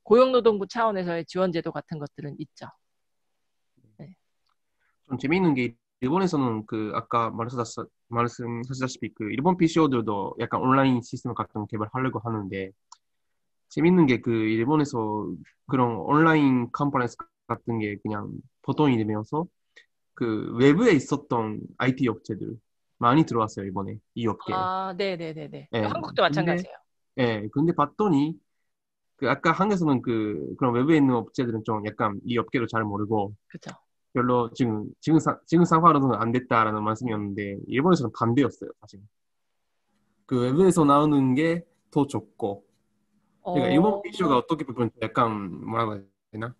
고용노동부 차원에서의 지원 제도 같은 것들은 있죠. 네. 좀 재미있는 게 일본에서는 그 아까 말씀하셨다시피 그 일본 PCO들도 약간 온라인 시스템 같은 거 개발하려고 하는데 재밌는 게 그 일본에서 그런 온라인 컨퍼런스 같은 게 그냥 보통이 되면서 그 외부에 있었던 IT 업체들 많이 들어왔어요 이번에 이 업계에. 아, 네네네네. 예. 한국도 근데 마찬가지예요. 근데 봤더니 그 아까 한국에서는 그런 외부에 있는 업체들은 좀 약간 이 업계를 잘 모르고 그렇죠. 별로 지금 상황으로는 안 됐다라는 말씀이었는데 일본에서는 반대였어요 사실. 그 외부에서 나오는 게 더 좋고 그러니까 일본 PC가 어떻게 보면 약간 뭐라고 해야 되나?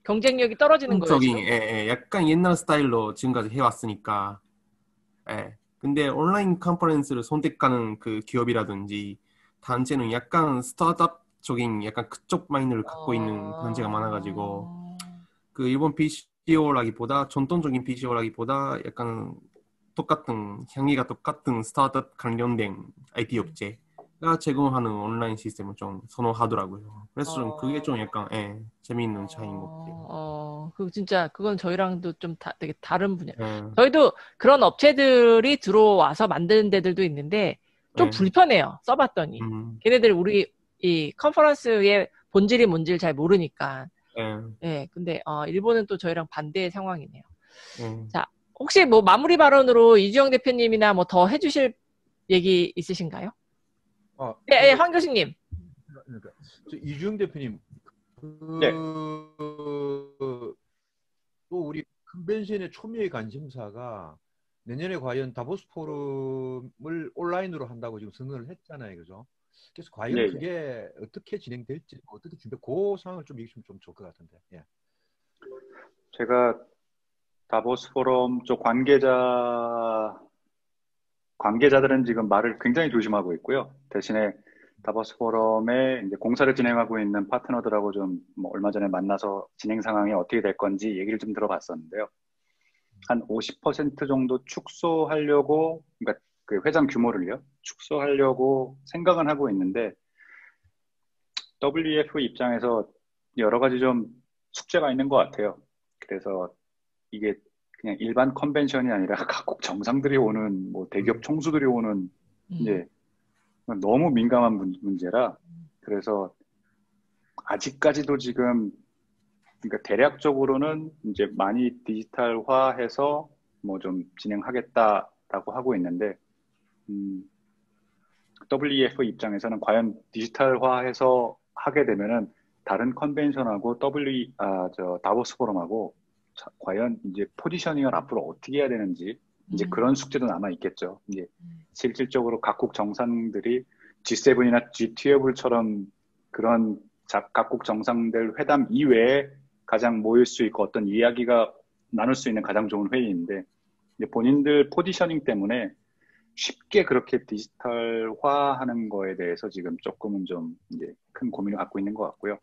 경쟁력이 떨어지는 거예요, 적인 지금? 약간 옛날 스타일로 지금까지 해왔으니까 근데 온라인 컨퍼런스를 선택하는 그 기업이라든지 단체는 약간 스타트업적인 약간 그쪽 마인드를 갖고 있는 단체가 많아가지고 그 일본 PCO라기보다 전통적인 PCO라기보다 약간 향기가 똑같은 스타트업 관련된 IT 업체가 제공하는 온라인 시스템을 좀 선호하더라고요. 그래서 좀 그게 좀 약간 재미있는 차이인 것 같아요. 그 진짜 그건 저희랑도 좀 되게 다른 분야. 예, 저희도 그런 업체들이 들어와서 만드는 데들도 있는데 좀 예, 불편해요. 써봤더니. 걔네들 우리 이 컨퍼런스의 본질이 뭔지를 잘 모르니까. 예, 네, 근데 일본은 또 저희랑 반대의 상황이네요. 예. 자, 혹시 뭐 마무리 발언으로 이주영 대표님이나 뭐 더 해주실 얘기 있으신가요? 네, 네, 황 교수님. 그러니까 이주영 대표님 네. 또 우리 컨벤션의 초미의 관심사가 내년에 과연 다보스 포럼을 온라인으로 한다고 지금 선언을 했잖아요, 그죠? 그래서 과연 네, 그게 어떻게 진행될지 어떻게 준비, 그 상황을 좀 얘기하시면 좀 좋을 것 같은데. 예. 제가 다보스 포럼 쪽 관계자들은 지금 말을 굉장히 조심하고 있고요. 대신에 다보스 포럼에 이제 공사를 진행하고 있는 파트너들하고 좀 뭐 얼마 전에 만나서 진행 상황이 어떻게 될 건지 얘기를 좀 들어봤었는데요. 한 50% 정도 축소하려고, 그러니까 그 회장 규모를요, 축소하려고 생각은 하고 있는데, WF 입장에서 여러 가지 좀 숙제가 있는 것 같아요. 그래서 이게 그냥 일반 컨벤션이 아니라 각국 정상들이 오는, 뭐 대기업 총수들이 오는, 이제 너무 민감한 문제라, 그래서 아직까지도 지금, 그러니까 대략적으로는 이제 많이 디지털화해서 뭐 좀 진행하겠다라고 하고 있는데, WEF 입장에서는 과연 디지털화해서 하게 되면은 다른 컨벤션하고 다보스 포럼하고 과연 이제 포지셔닝을 앞으로 어떻게 해야 되는지 이제 그런 숙제도 남아 있겠죠. 이제 실질적으로 각국 정상들이 G7이나 G12처럼 그런 각국 정상들 회담 이외에 가장 모일 수 있고 어떤 이야기가 나눌 수 있는 가장 좋은 회의인데 이제 본인들 포지셔닝 때문에 쉽게 그렇게 디지털화하는 거에 대해서 지금 조금은 좀 이제 큰 고민을 갖고 있는 것 같고요.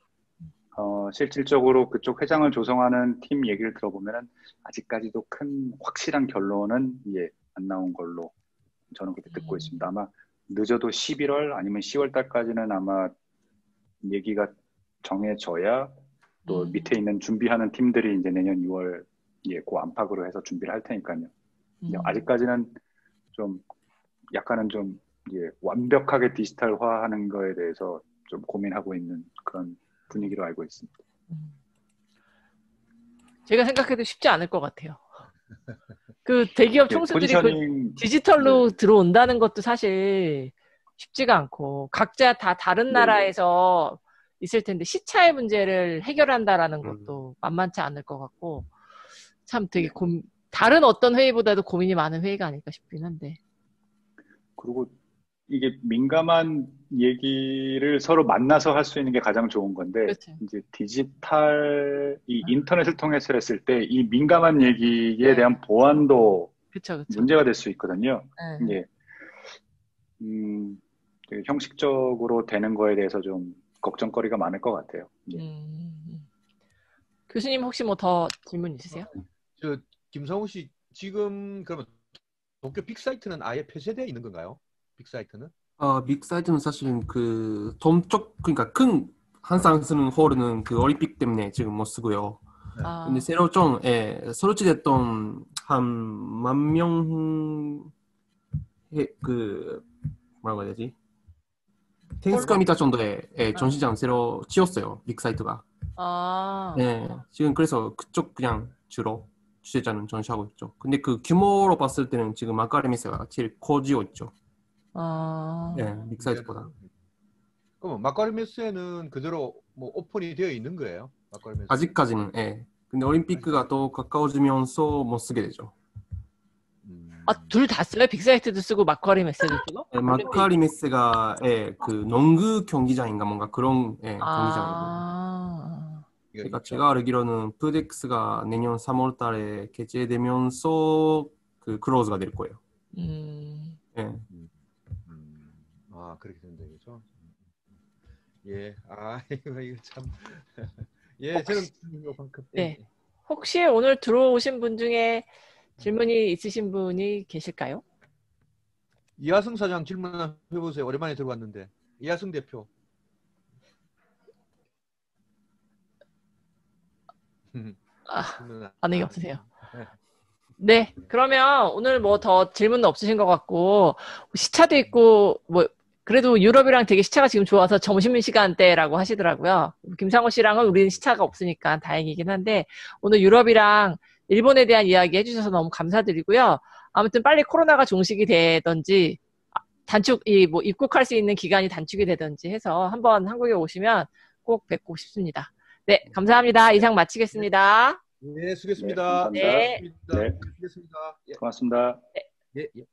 실질적으로 그쪽 회장을 조성하는 팀 얘기를 들어보면은 아직까지도 큰 확실한 결론은 이제 안 나온 걸로 저는 그렇게 듣고 있습니다. 아마 늦어도 11월 아니면 10월 달까지는 아마 얘기가 정해져야 또 밑에 있는 준비하는 팀들이 이제 내년 2월 그 안팎으로 해서 준비를 할 테니까요. 아직까지는 좀 약간은 좀 이제 완벽하게 디지털화하는 거에 대해서 좀 고민하고 있는 그런 분위기로 알고 있습니다. 제가 생각해도 쉽지 않을 것 같아요. 그 대기업 예, 총수들이 그 포지셔닝 디지털로 네, 들어온다는 것도 사실 쉽지가 않고 각자 다 다른 네, 네. 나라에서 있을 텐데 시차의 문제를 해결한다라는 음. 것도 만만치 않을 것 같고 참 되게 네. 다른 어떤 회의보다도 고민이 많은 회의가 아닐까 싶긴 한데. 그리고 이게 민감한 얘기를 서로 만나서 할 수 있는 게 가장 좋은 건데, 그렇죠. 이제 이 인터넷을 통해서 했을 때 이 민감한 얘기에 네. 대한 보안도 그쵸, 그쵸. 문제가 될 수 있거든요. 네. 이게, 되게 형식적으로 되는 거에 대해서 좀 걱정거리가 많을 것 같아요. 예. 교수님 혹시 뭐 더 질문 있으세요? 저 김성우 씨 지금 그러면 도쿄 빅사이트는 아예 폐쇄되어 있는 건가요? 빅사이트는? 빅사이트는 사실 그 동쪽 그러니까 큰 항상 쓰는 홀은 그 올림픽 때문에 지금 못 쓰고요. 네. 근데 아, 새로 좀 설치됐던 한 10,000명 그 뭐라고 해야 되지? 홀로? 10스퀘어미터 정도의 아, 전시장 새로 지었어요. 빅사이트가. 아, 네, 지금 그래서 그쪽 그냥 주로 취재자는 전시하고 있죠. 근데 그 규모로 봤을 때는 지금 마카레미스가 제일 커지고 있죠. 아, 네, 빅사이트보다. 그럼 막걸리 메스에는 그대로 뭐 오픈이 되어 있는 거예요? 막걸리 메스. 아직까지는, 예. 근데 올림픽가 또 가까워지면서 못 쓰게 되죠. 둘 다 써요? 빅사이트도 쓰고 마커리 메시도 쓰고? 예, 마카리 메스가 그 농구 경기장인가 뭔가 그런 경기장이고. 아, 그러니까 제가 알기로는 프덱스가 내년 3월 달에 개최되면서 그 클로즈가 될 거예요. 예. 아, 그렇게 된다 이거죠? 예, 아, 이거 참. 예, 저는 네. 혹시 오늘 들어오신 분 중에 질문이 있으신 분이 계실까요? 이하승 사장 질문 한번 해보세요. 오랜만에 들어왔는데. 이하승 대표. 반응이 없으세요. 네. 그러면 오늘 뭐 더 질문은 없으신 것 같고, 시차도 있고, 뭐, 그래도 유럽이랑 되게 시차가 지금 좋아서 점심시간대라고 하시더라고요. 김상호 씨랑은 우리는 시차가 없으니까 다행이긴 한데, 오늘 유럽이랑 일본에 대한 이야기 해주셔서 너무 감사드리고요. 아무튼 빨리 코로나가 종식이 되든지, 뭐, 입국할 수 있는 기간이 단축이 되든지 해서 한번 한국에 오시면 꼭 뵙고 싶습니다. 네. 감사합니다. 이상 마치겠습니다. 네, 네, 수고했습니다. 감사합니다. 네. 수고했습니다. 네, 수고했습니다. 예, 고맙습니다. 예, 예.